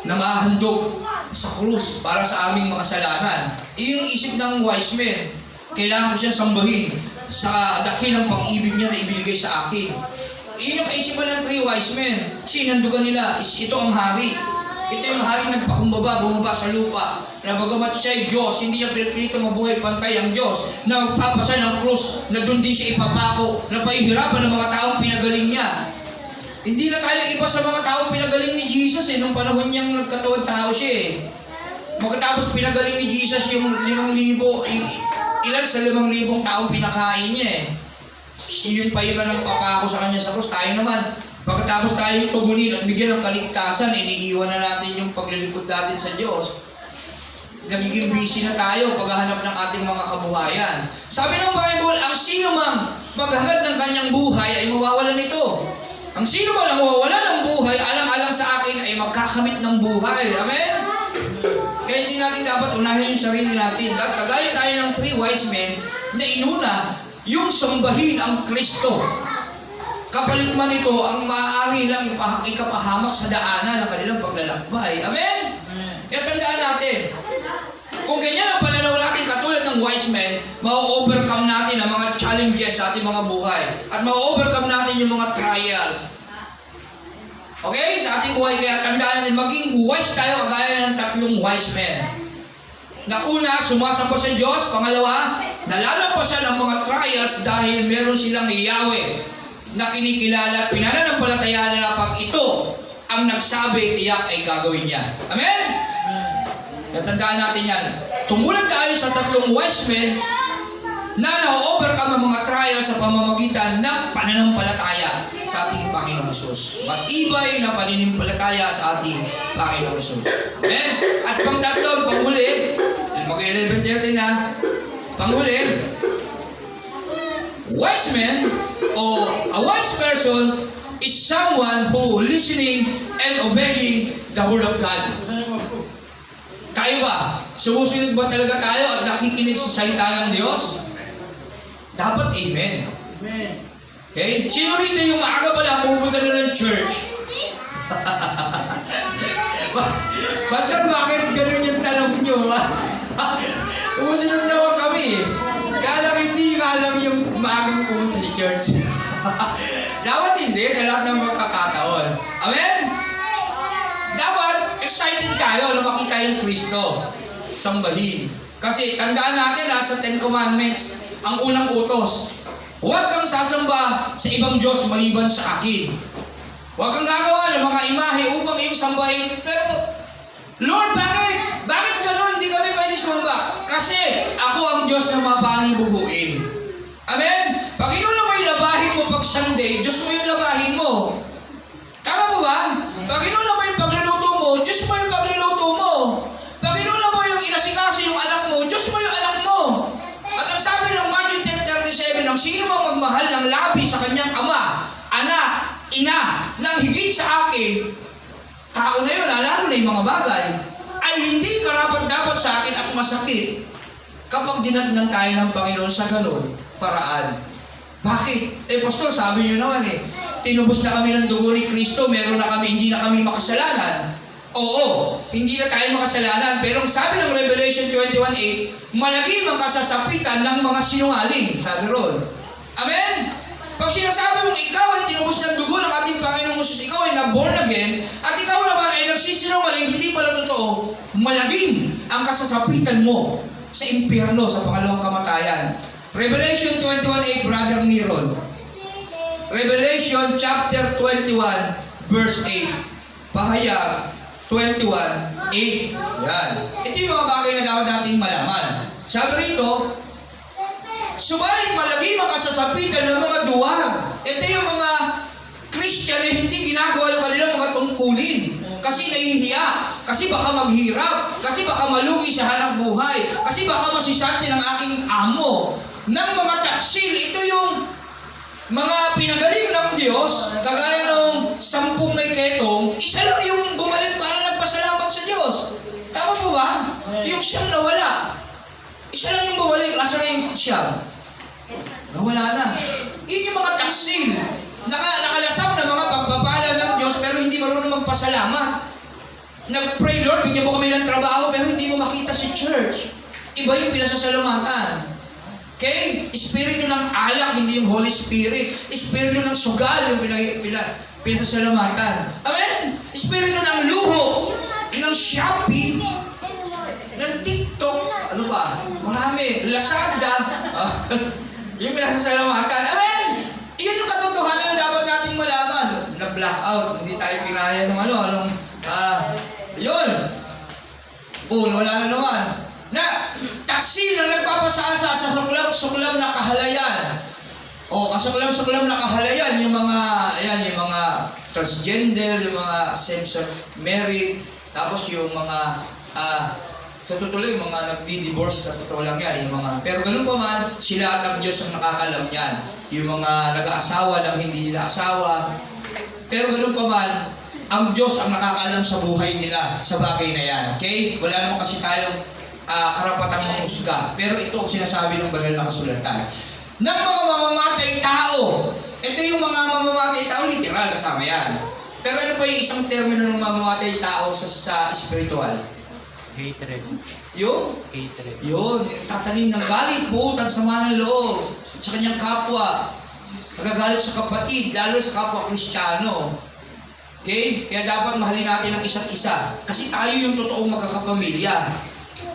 na mahandog sa krus para sa aming mga kasalanan. Yung isip ng wise men, kailangan ko siyang sambahin sa dakilang pag-ibig niya na ibinigay sa akin. Iyon yung kaisipan ng 3 wise men. Sinandugan nila, ito ang hari. Ito yung hari nagpakumbaba, bumaba sa lupa. Na bagamat siya ay Diyos, hindi niya pinipilito mabuhay pantay ang Diyos. Na magpapasa ng krus, na doon din siya ipapako, na paihirapan ng mga taong pinagaling niya. Hindi na tayo iba sa mga taong pinagaling ni Jesus nung panahon niyang nagkatuwang tao siya eh. Magkatapos pinagaling ni Jesus yung 5,000, ilan sa 5,000 taong pinakain niya eh. Yun pa iba ng papako sa kanya sa krus. Tayo naman, pagkatapos tayo tugunin at bigyan ng kaligtasan, iniiwan na natin yung paglilingkod natin sa Diyos. Nagiging busy na tayo paghahanap ng ating mga kabuhayan. Sabi ng Bible, ang sino mang maghangad ng kanyang buhay ay mawawalan nito. Ang sino man ang mawawalan ng buhay, alang-alang sa akin ay magkakamit ng buhay. Amen? Kaya hindi natin dapat unahin yung sarili natin. Dahil kagaya tayo ng 3 wise men na inuna yung sambahin ang Kristo. Kapalit man ito ang maaari lang ikapahamak sa daanan ng kanilang paglalakbay. Amen? Kaya tandaan natin, kung ganyan ang pananaw natin katulad ng wise men, ma-overcome natin ang mga challenges sa ating mga buhay. At ma-overcome natin yung mga trials. Okay? Sa ating buhay, kaya tandaan natin, maging wise tayo kagaya ng 3 wise men. Na una, sumasamba sa Diyos. Pangalawa, nalalampasan ang mga trials dahil meron silang Yahweh na kinikilala at pinananampalatayaan na pag ito ang nagsabi, tiyak ay gagawin niya. Amen? Natandaan natin yan. Tumulan tayo sa 3 wise men na na-overcome ang mga trial sa pamamagitan ng pananampalataya sa ating Panginoong Hesus. Matibay na pananampalataya sa ating Panginoong Hesus. Amen? At pang-tatlo, panghuli, mag-11:30 na, panghuli, wise man o a wise person is someone who listening and obeying the Word of God. Tayo ba? Sumusunod ba talaga tayo at nakikinig sa salita ng Diyos? Dapat amen. Okay? Sino rin na yung maaga pala pupunta na ng church? Bakit ganun yung tanong nyo? Sumusunod naman kami. Hindi alam yung maagang pumunta sa church. Dapat hindi sa lahat ng magkakataon. Amen? Dapat excited tayo na makita yung Kristo. Sambahin. Kasi tandaan natin sa Ten Commandments, ang unang utos, huwag kang sasamba sa ibang Diyos maliban sa akin. Huwag kang gagawa ng mga imahe upang iyong sambahin. Pero, Lord, bakit gano'n? Hindi kami pwede sumamba. Kasi ako ang Diyos na mapangibubuin. Amen? Panginoon na may labahin mo pag Sunday, Diyos mo yung labahin mo. Tama mo ba? Panginoon na may pagluluto mo, Diyos mo yung pagluluto mo. Panginoon na mo yung inasikaso yung anak mo, Diyos mo yung anak mo. At ang sabi ng Matthew 10:37, ang sino mang magmahal ng labis sa kanyang ama, anak, ina, nang higit sa akin, tao na yun, lalo na yung mga bagay, ay hindi karapat-dapat sa akin at masakit kapag dinatnan tayo ng Panginoon sa ganun paraan. Bakit? Pastor, sabi niyo naman tinubos na kami ng dugo ni Kristo, meron na kami, hindi na kami makasalanan. Oo, hindi na tayo makasalanan. Pero sabi ng Revelation 21:8, malagim ang kasasapitan ng mga sinungaling. Sabi ron. Amen? Pag sinasabi mong ikaw ay tinubos ng dugo ng ating Panginoong Hesus, ikaw ay na-born again, at ikaw naman ay nagsisinungaling, hindi pala totoo, malagim ang kasasapitan mo sa impyerno, sa pangalawang kamatayan. Revelation 21:8, Brother Niron. Revelation chapter 21, verse 8. Pahayag 21:8. Yan. Ito yung mga bagay na dapat natin malaman. Sabi rito, subalit malagim ang kasasapitan ng mga duwag. Ito yung mga Christian na hindi ginagawa yung kanilang mga tungkulin. Kasi nahihiya. Kasi baka maghirap. Kasi baka malugi sa hanap buhay. Kasi baka masisante ng aking amo. Ng mga taksil, ito yung mga pinagaling ng Diyos, kagaya ng 10 may ketong, isa lang yung bumalik para nagpasalamat sa Diyos. Tama po ba? Yung siyang nawala. Isa lang yung bumalik, nasa na yung siyang? Nawala na. Yun yung mga taksil. Nakalasap na mga pagpapala ng Diyos, pero hindi marunong magpasalamat. Nag-pray, Lord, bigyan mo kami ng trabaho, pero hindi mo makita si church. Iba yung pinasasalamatan. Okay? Espiritu ng alak, hindi yung Holy Spirit. Espiritu ng sugal, yung pinasasalamatan. Amen? Espiritu ng luho, ng Shopee, ng TikTok, ano ba? Marami. Lazada, yung pinasasalamatan. Amen? Iyan yung katotohanan na dapat nating malaman. Na-blackout, hindi tayo kinaya ng yun. Wala na naman. Na taksil na nagpapasasa sa suklam na kahalayan. O kasuklam-suklam na kahalayan, yung mga transgender, yung mga same-sex married, tapos yung mga sa totoo lang, yung mga nagdi-divorce, sa totoo lang yan, yung mga, pero ganun pa man, sila at ang Diyos ang nakakalam yan. Yung mga nag-aasawa ng hindi nila asawa, pero ganun pa man, ang Diyos ang nakakalam sa buhay nila, sa bagay na yan. Okay? Wala naman kasi tayong karapatang mangusga. Pero ito ang sinasabi ng banal na kasulatan. Ng mga mamamatay tao. Ito yung mga mamamatay tao, literal kasama yan. Pero ano pa yung isang termino ng mamamatay tao sa spiritual? Hatred. Yung? Hatred. Yun. Tatanim ng galit, buutan, sama ng loob sa kanyang kapwa. Magagalit sa kapatid, lalo sa kapwa Kristiyano. Okay? Kaya dapat mahalin natin ang isa't isa. Kasi tayo yung totoong magkakapamilya.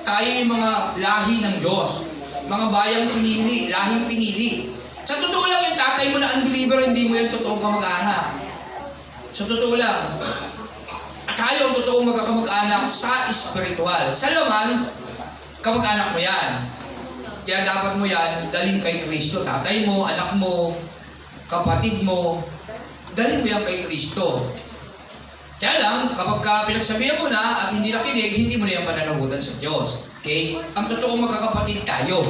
Tayo yung mga lahi ng Diyos. Mga bayang pinili, lahing pinili. Sa totoo lang, yung tatay mo na unbeliever, hindi mo yung totoong kamag-anak. Sa totoo lang. Tayo ang totoong magkakamag-anak sa spiritual. Sa laman, kamag-anak mo yan. Kaya dapat mo yan, dalhin kay Kristo. Tatay mo, anak mo, kapatid mo, dalhin mo yan kay Kristo. Kaya lang, kapag pinagsabihan mo na at hindi nakinig, hindi mo na yan pananagutan sa Diyos. Okay? Ang totoong magkakapatid tayo.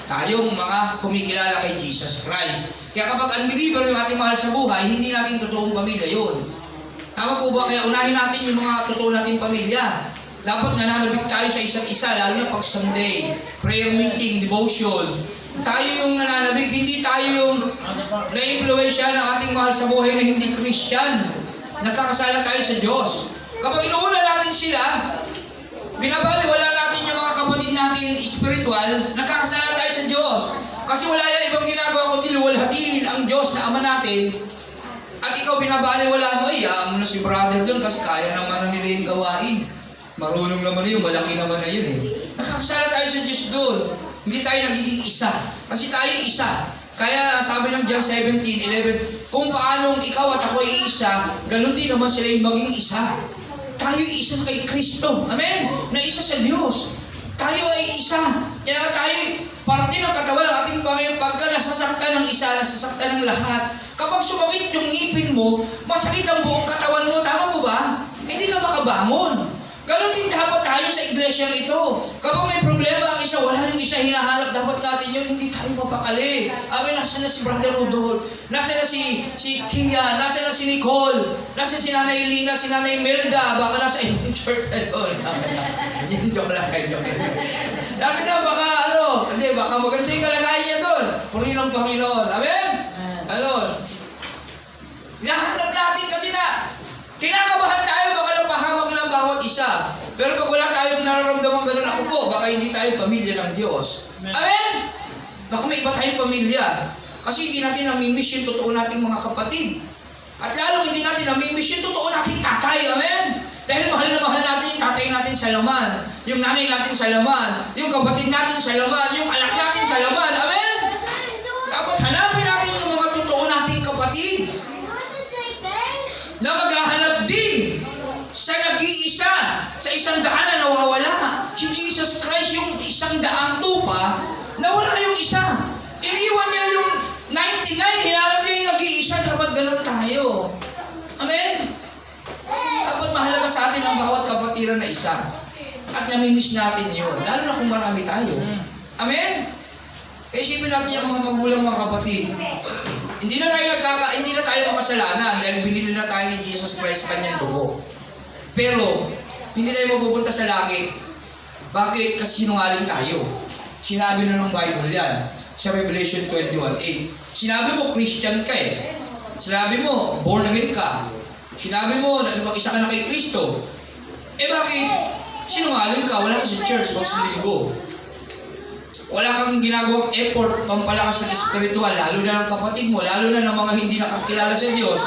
Tayong mga kumikilala kay Jesus Christ. Kaya kapag unbeliever yung ating mahal sa buhay, hindi natin totoong pamilya yun. Tama po ba? Kaya unahin natin yung mga totoo nating pamilya. Dapat nananabik tayo sa isa't isa, lalo na pag Sunday, prayer meeting, devotion. Tayo yung nananabik, hindi tayo yung na-influensya ng ating mahal sa buhay na hindi Christian. Nagkakasala tayo sa Diyos. Kapag inuuna natin sila, binabaliwala natin yung mga kapatid natin spiritual, nagkakasala tayo sa Diyos. Kasi wala yan ibang ginagawa kundi luwalhatiin ang Diyos na Ama natin. At ikaw binabaliwala mo, mo na si brother doon kasi kaya naman na nila yung gawain. Marunong naman na yun, malaki naman na yun eh. Nakakasala tayo sa Diyos doon. Hindi tayo nagiging isa. Kasi tayo isa. Kaya sabi ng John 17:11, kung paanong ikaw at ako ay isa, ganun din naman sila yung maging isa. Tayo ay isa kay Kristo. Amen? Na isa sa Diyos. Tayo ay isa. Kaya tayo parte ng katawan ng ating Panginoon. Pagka nasasaktan ng isa, nasasaktan ng lahat. Kapag sumakit yung ngipin mo, masakit ang buong katawan mo. Tama po ba? Hindi ka makabangon. Ganon din dapat tayo sa iglesia ito. Kapag may problema ang isa, wala yung isa hinahanap, dapat natin yun, hindi tayo mapakali. Nasa na si Brother Rudolph, nasa na si Kia, nasa na si Nicole, nasa si Nanay Lina, si Nanay Melda, baka nasa yung church na yun. Yan, joke lang. Nasa na baka hindi, baka maganda yung kalagayan niya doon. Purihin ng Panginoon. Amen? Hinahanap natin kasi na kinakabahan tayo, baka napahamak lang bawat isa. Pero pag wala tayong nararamdaman ganun, ako po, baka hindi tayo pamilya ng Diyos. Amen? Baka may iba tayong pamilya. Kasi hindi natin namimiss yung totoo nating mga kapatid. At lalo hindi natin namimiss yung totoo nating tatay. Amen? Dahil mahal na mahal natin yung tatay natin sa laman, yung nanay natin sa laman, yung kapatid natin sa laman, yung anak natin sa laman. Amen? Dapat hanapin natin yung mga totoo nating kapatid na maghahanap din sa nag-iisa, sa 100 na nawawala. Si Jesus Christ, yung 100 tupa, nawala yung isa. Iniwan niya yung 99, hinanap niya yung nag-iisa, dapat ganun tayo. Amen? Dapat mahalaga sa atin ang bawat kapatiran na isa. At namimiss natin yun, lalo na kung marami tayo. Amen? Kaya isipin natin yung mga magulang, mga kapatid. Hindi na tayo makasalanan dahil binili na tayo ni Jesus Christ sa kanyang dugo. Pero, hindi tayo mapupunta sa langit. Bakit? Kasi sinungaling tayo. Sinabi na ng Bible yan. Sa Revelation 21:8. Sinabi mo, Christian ka eh. Sinabi mo, born again ka. Sinabi mo, mag-isa ka na kay Kristo. Bakit? Sinungaling ka, wala ka sa church, magsiligo. Wala kang ginagawang effort pampalakas ng espiritual, lalo na ng kapatid mo, lalo na ng mga hindi nakakilala sa Diyos.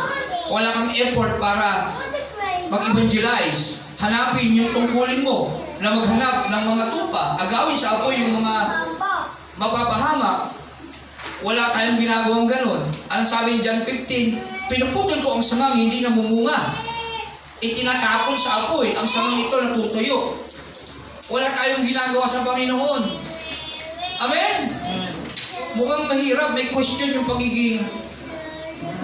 Wala kang effort para mag-evangelize. Hanapin yung tungkulin mo na maghanap ng mga tupa. Agawin sa apoy yung mga mapapahamak. Wala tayong ginagawang ganun. Ang sabi ng John 15, pinuputol ko ang sangang hindi namumunga. Itinatapon sa apoy, ang sangang ito natutuyo. Wala tayong ginagawa sa Panginoon. Amen? Mukhang mahirap. May question yung pagiging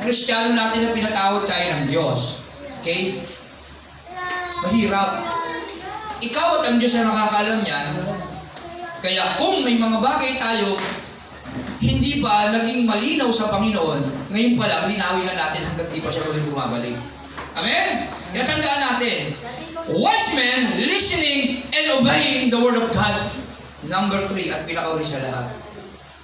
Kristiyano natin na pinatawag tayo ng Diyos. Okay? Mahirap. Ikaw at ang Diyos na nakakaalam yan. Kaya kung may mga bagay tayo hindi pa naging malinaw sa Panginoon, ngayon pa lang, linawin na natin hanggang di pa siya ulit bumabalik. Amen? Kaya tandaan natin, wise men listening and obeying the Word of God. Number 3 at pinakauli sa lahat.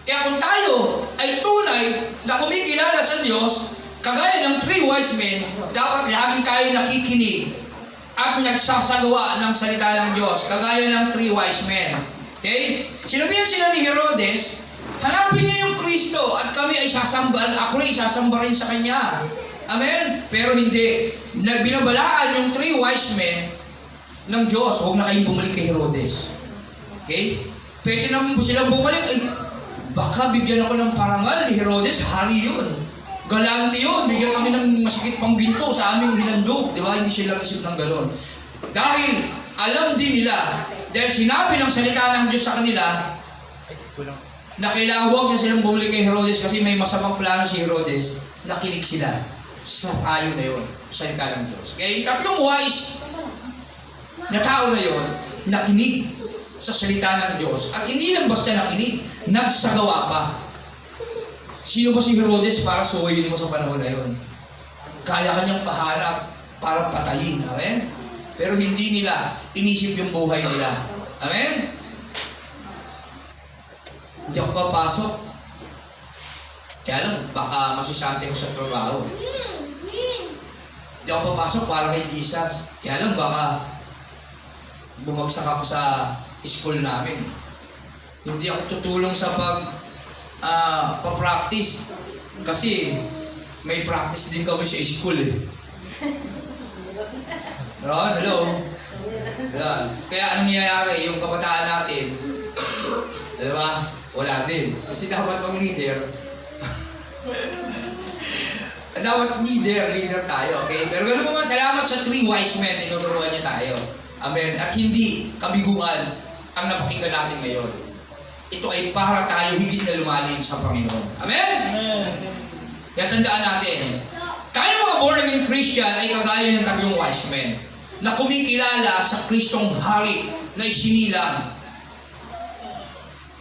Kaya kung tayo ay tunay na kumikilala sa Diyos, kagaya ng 3 wise men, dapat lagi tayo nakikinig at nagsasagawa ng salita ng Diyos, kagaya ng 3 wise men. Okay? Sinabihan sila ni Herodes, hanapin niyo yung Kristo at kami ay sasamba, ako rin sasamba rin sa Kanya. Amen? Pero hindi. Binabalaan yung 3 wise men ng Diyos, huwag na kayong bumalik kay Herodes. Okay? Pwede naman silang bumalik. Baka bigyan ako ng parangal ni Herodes, hari yun. Galante yun. Bigyan kami ng masikip pang ginto sa aming hinandog. Di ba? Hindi sila isip ng gano'n. Dahil alam din nila, dahil sinabi ng salita ng Diyos sa kanila, na kailangan huwag na silang bumuli kay Herodes kasi may masamang plano si Herodes, nakinig sila sa payo na yun, sa salita ng Diyos. Kaya yung tatlong wise na tao na yun, nakinig sa salita ng Diyos. At hindi lang basta nakinig, nagsagawa pa. Sino ba si Herodes para suwayin mo sa panahon na yun? Kaya kanyang pahanap para patayin. Amen? Pero hindi nila inisip yung buhay nila. Amen? Hindi ako papasok. Kaya lang, baka masisante ko sa trabaho. Hindi ako papasok para kay Jesus. Kaya lang, baka bumagsak ako sa school namin. Hindi ako tutulong sa pa-practice. Kasi may practice din kami sa school eh. Hello? Yan. Kaya anong nangyayari, yung kabataan natin, diba? Wala din. Kasi dapat pang leader. Dapat leader tayo, okay? Pero gano'n naman, salamat sa 3 wise men, tinuturuan niya tayo. Amen. At hindi kabiguan ang napakinggan natin ngayon. Ito ay para tayo higit na lumalim sa Panginoon. Amen? Kaya tandaan natin, tayo mga born-again Christian ay kagaya ng 3 wise men na kumikilala sa Kristong Hari na isinilang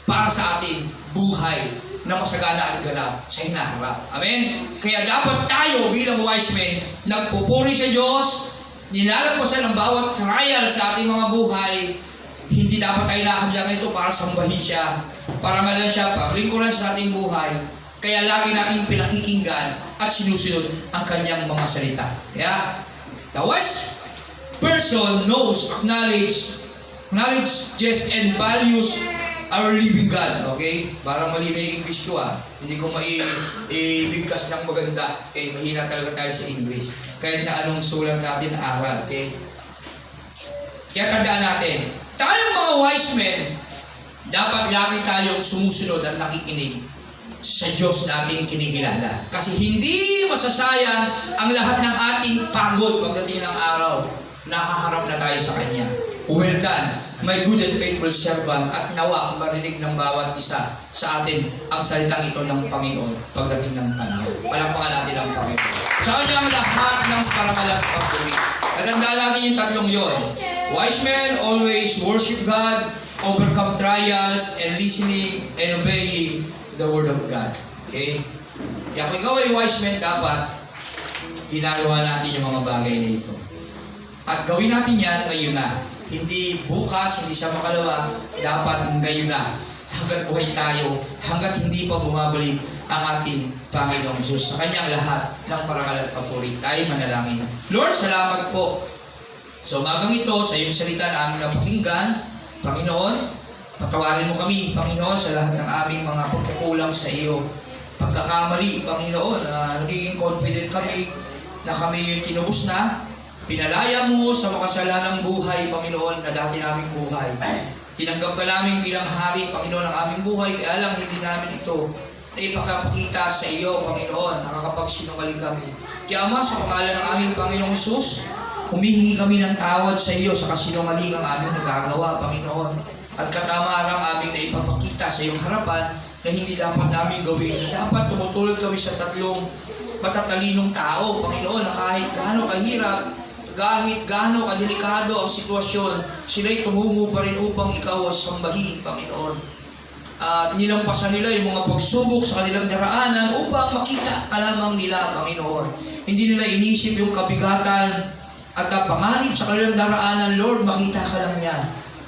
para sa ating buhay na masagana at ganap sa hinaharap. Amen? Kaya dapat tayo bilang wise men, nagpupuri sa Diyos, nilalagpasan ang bawat trial sa ating mga buhay. Hindi dapat tayo nakabiyang ito para sambahin siya, para malan siya, paglingkuran sa ating buhay. Kaya lagi natin pinakikinggan at sinusunod ang kanyang mga salita. Kaya, the wise person knows, acknowledges, and values our living God, okay? Parang mali na yung English ko Hindi ko maibigkas ng maganda. Okay? Mahina talaga tayo sa English. Kahit na anong sulang natin aral, okay? Kaya tandaan natin, tayong mga wise men, dapat lagi tayong sumusunod at nakikinig sa Diyos nating kinikilala. Kasi hindi masasayang ang lahat ng ating pagod pagdating ng araw. Nakaharap na tayo sa Kanya. Well done, my good and faithful servant, at nawa marinig ng bawat isa sa atin ang salitang ito ng Panginoon pagdating ng panahon. Palakpakan natin ang Panginoon. Sa Kanya ang lahat ng parangal at papuri. Natandaan natin yung 3 yon. Wise men always worship God, overcome trials, and listening and obeying the Word of God. Okay? Kaya kung ikaw ay wise man, dapat ginagawa natin yung mga bagay na ito. At gawin natin yan ngayon na. Hindi bukas, hindi sa makalawa, dapat ngayon na. Hanggat buhay tayo, hanggat hindi pa bumabalik ang ating Panginoong Jesus. Sa Kanyang lahat ng parangal at papuri. Tayo manalangin. Lord, salamat po. Sa umagang ito, sa iyong salita na aming napakinggan, Panginoon, patawarin mo kami, Panginoon, sa lahat ng aming mga pagkukulang sa iyo. Pagkakamali, Panginoon, nagiging confident kami na kami yung tinubos na. Pinalaya mo sa makasalanang buhay, Panginoon, na dati naming buhay. Tinanggap ka namin bilang hari, Panginoon, ang aming buhay, kaya lang hindi namin ito na ipakapakita sa iyo, Panginoon, nakakapagsinungaling kami. Kaya Ama, sa pangalan ng aming Panginoong Jesus, humihingi kami ng tawad sa iyo sa kasinungaling ang aming nagagawa, Panginoon. At katamarang aming na ipapakita sa iyong harapan na hindi dapat namin gawin. Dapat tumutulad kami sa 3 matatalinong tao, Panginoon, na kahit gaano kahirap, kahit gaano kadelikado ang sitwasyon, sila'y tumungo pa rin upang ikaw ay sambahin, Panginoon. At nilampasan nila yung mga pagsubok sa kanilang daraanan upang makita ka lamang nila, Panginoon. Hindi nila inisip yung kabigatan at panganib sa kanilang daraanan. Lord, makita ka lang yan.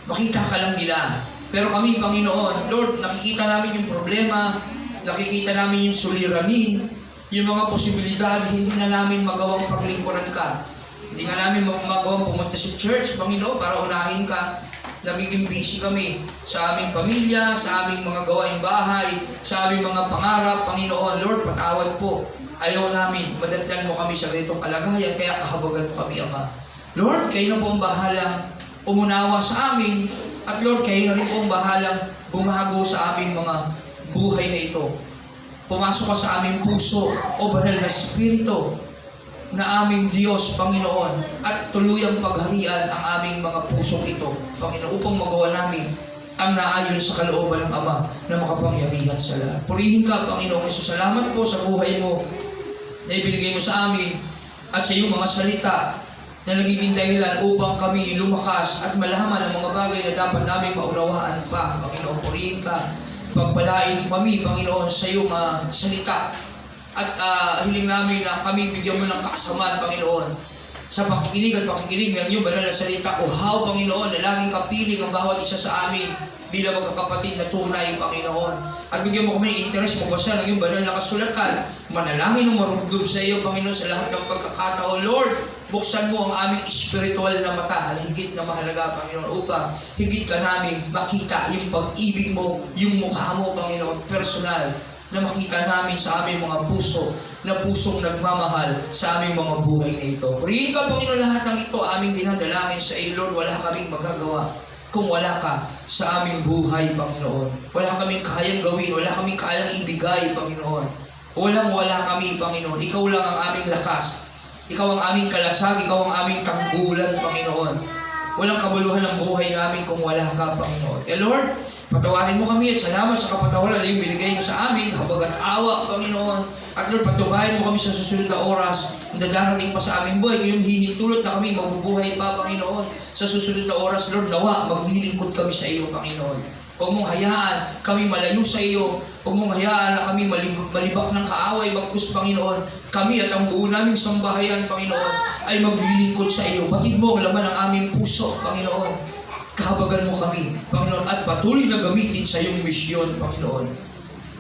Makita ka lang nila. Pero kami, Panginoon, Lord, nakikita namin yung problema, nakikita namin yung suliranin, yung mga posibilidad, hindi na namin magawang paglingkuran ka. Hindi nga namin magawang pumunta sa church, Panginoon, para unahin ka. Nagiging busy kami sa aming pamilya, sa aming mga gawaing bahay, sa aming mga pangarap, Panginoon. Lord, patawad po. Ayaw namin, madagdagan mo kami sa ganitong kalagayan, kaya kahabagan mo kami, Ama. Lord, kayo na po ang bahalang umunawa sa amin, at Lord, kayo na rin po ang bahalang bumago sa aming mga buhay na ito. Pumasok ka sa aming puso, o banal na Espiritu, na aming Diyos, Panginoon, at tuluyang pagharian ang aming mga pusong ito, Panginoon, upang magawa namin ang naayon sa kalooban ng Ama na makapangyarihan sa lahat. Purihin ka, Panginoong Hesus. Salamat po sa buhay mo na ibinigay mo sa amin at sa iyong mga salita na nagiging dahilan upang kami lumakas at malaman ang mga bagay na dapat namin maunawaan pa. Panginoon, purihin ka. Pagpalain kami, Panginoon, sa iyong salita. At hiling namin na kami bigyan mo ng kasamaan, Panginoon, sa pakikinig at pakikinig ng iyong banal na salita. O how, Panginoon, na laging kapiling ang bawat isa sa amin bilang magkakapatid na tunay, Panginoon. At bigyan mo kami ng interes magbasa ng iyong banal na kasulatan. Manalangin ng marugdog sa iyo, Panginoon, sa lahat ng pagkakataon. Lord, buksan mo ang aming espiritual na mata, higit na mahalaga, Panginoon, upang higit ka namin makita yung pag-ibig mo, yung mukha mo, Panginoon, personal, na makita namin sa aming mga puso, na pusong nagmamahal sa aming mga buhay na ito. Purihin ka, Panginoon, lahat ng ito, aming dinadalangin sa iyo, Lord. Wala kaming magagawa kung wala ka sa aming buhay, Panginoon. Wala kaming kayang gawin, wala kaming kayang ibigay, Panginoon. Walang-wala kami, Panginoon. Ikaw lang ang aming lakas. Ikaw ang aming kalasag, ikaw ang aming tanggulan, Panginoon. Walang kabuluhan ng buhay namin kung wala ka, Panginoon. Lord, patawarin mo kami at salamat sa kapatawaran na yung binigay mo sa amin, habag at awa, Panginoon. At Lord, patubayan mo kami sa susunod na oras na darating pa sa aming buhay. Ngayong hihintulot na kami mabubuhay pa, Panginoon. Sa susunod na oras, Lord, nawa, maglilingkod kami sa iyo, Panginoon. Huwag mong hayaan kami malayo sa iyo. Huwag mong hayaan na kami malibak ng kaaway, bagkus, Panginoon. Kami at ang buo naming sambahayan, Panginoon, ay maglilingkod sa iyo. Batid mo ang laman ng aming puso, Panginoon. Kahabagan mo kami, Panginoon, at patuloy na gamitin sa iyong misyon, Panginoon,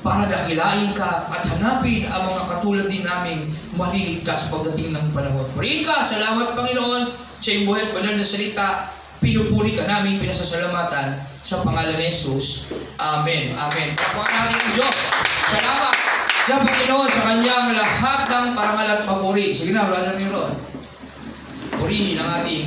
para dakilain ka at hanapin ang mga katulad din namin maliligtas pagdating ng panahon. Purihin ka, salamat, Panginoon, sa iyong buhay at banal na salita. Pinupuri ka namin, pinasasalamatan sa pangalan ni Jesus. Amen. Amen. Kapwa natin ang Diyos. Salamat sa Panginoon sa kanyang lahat ng parangal at papuri. Sige na, brother Miron. Purihin ang ating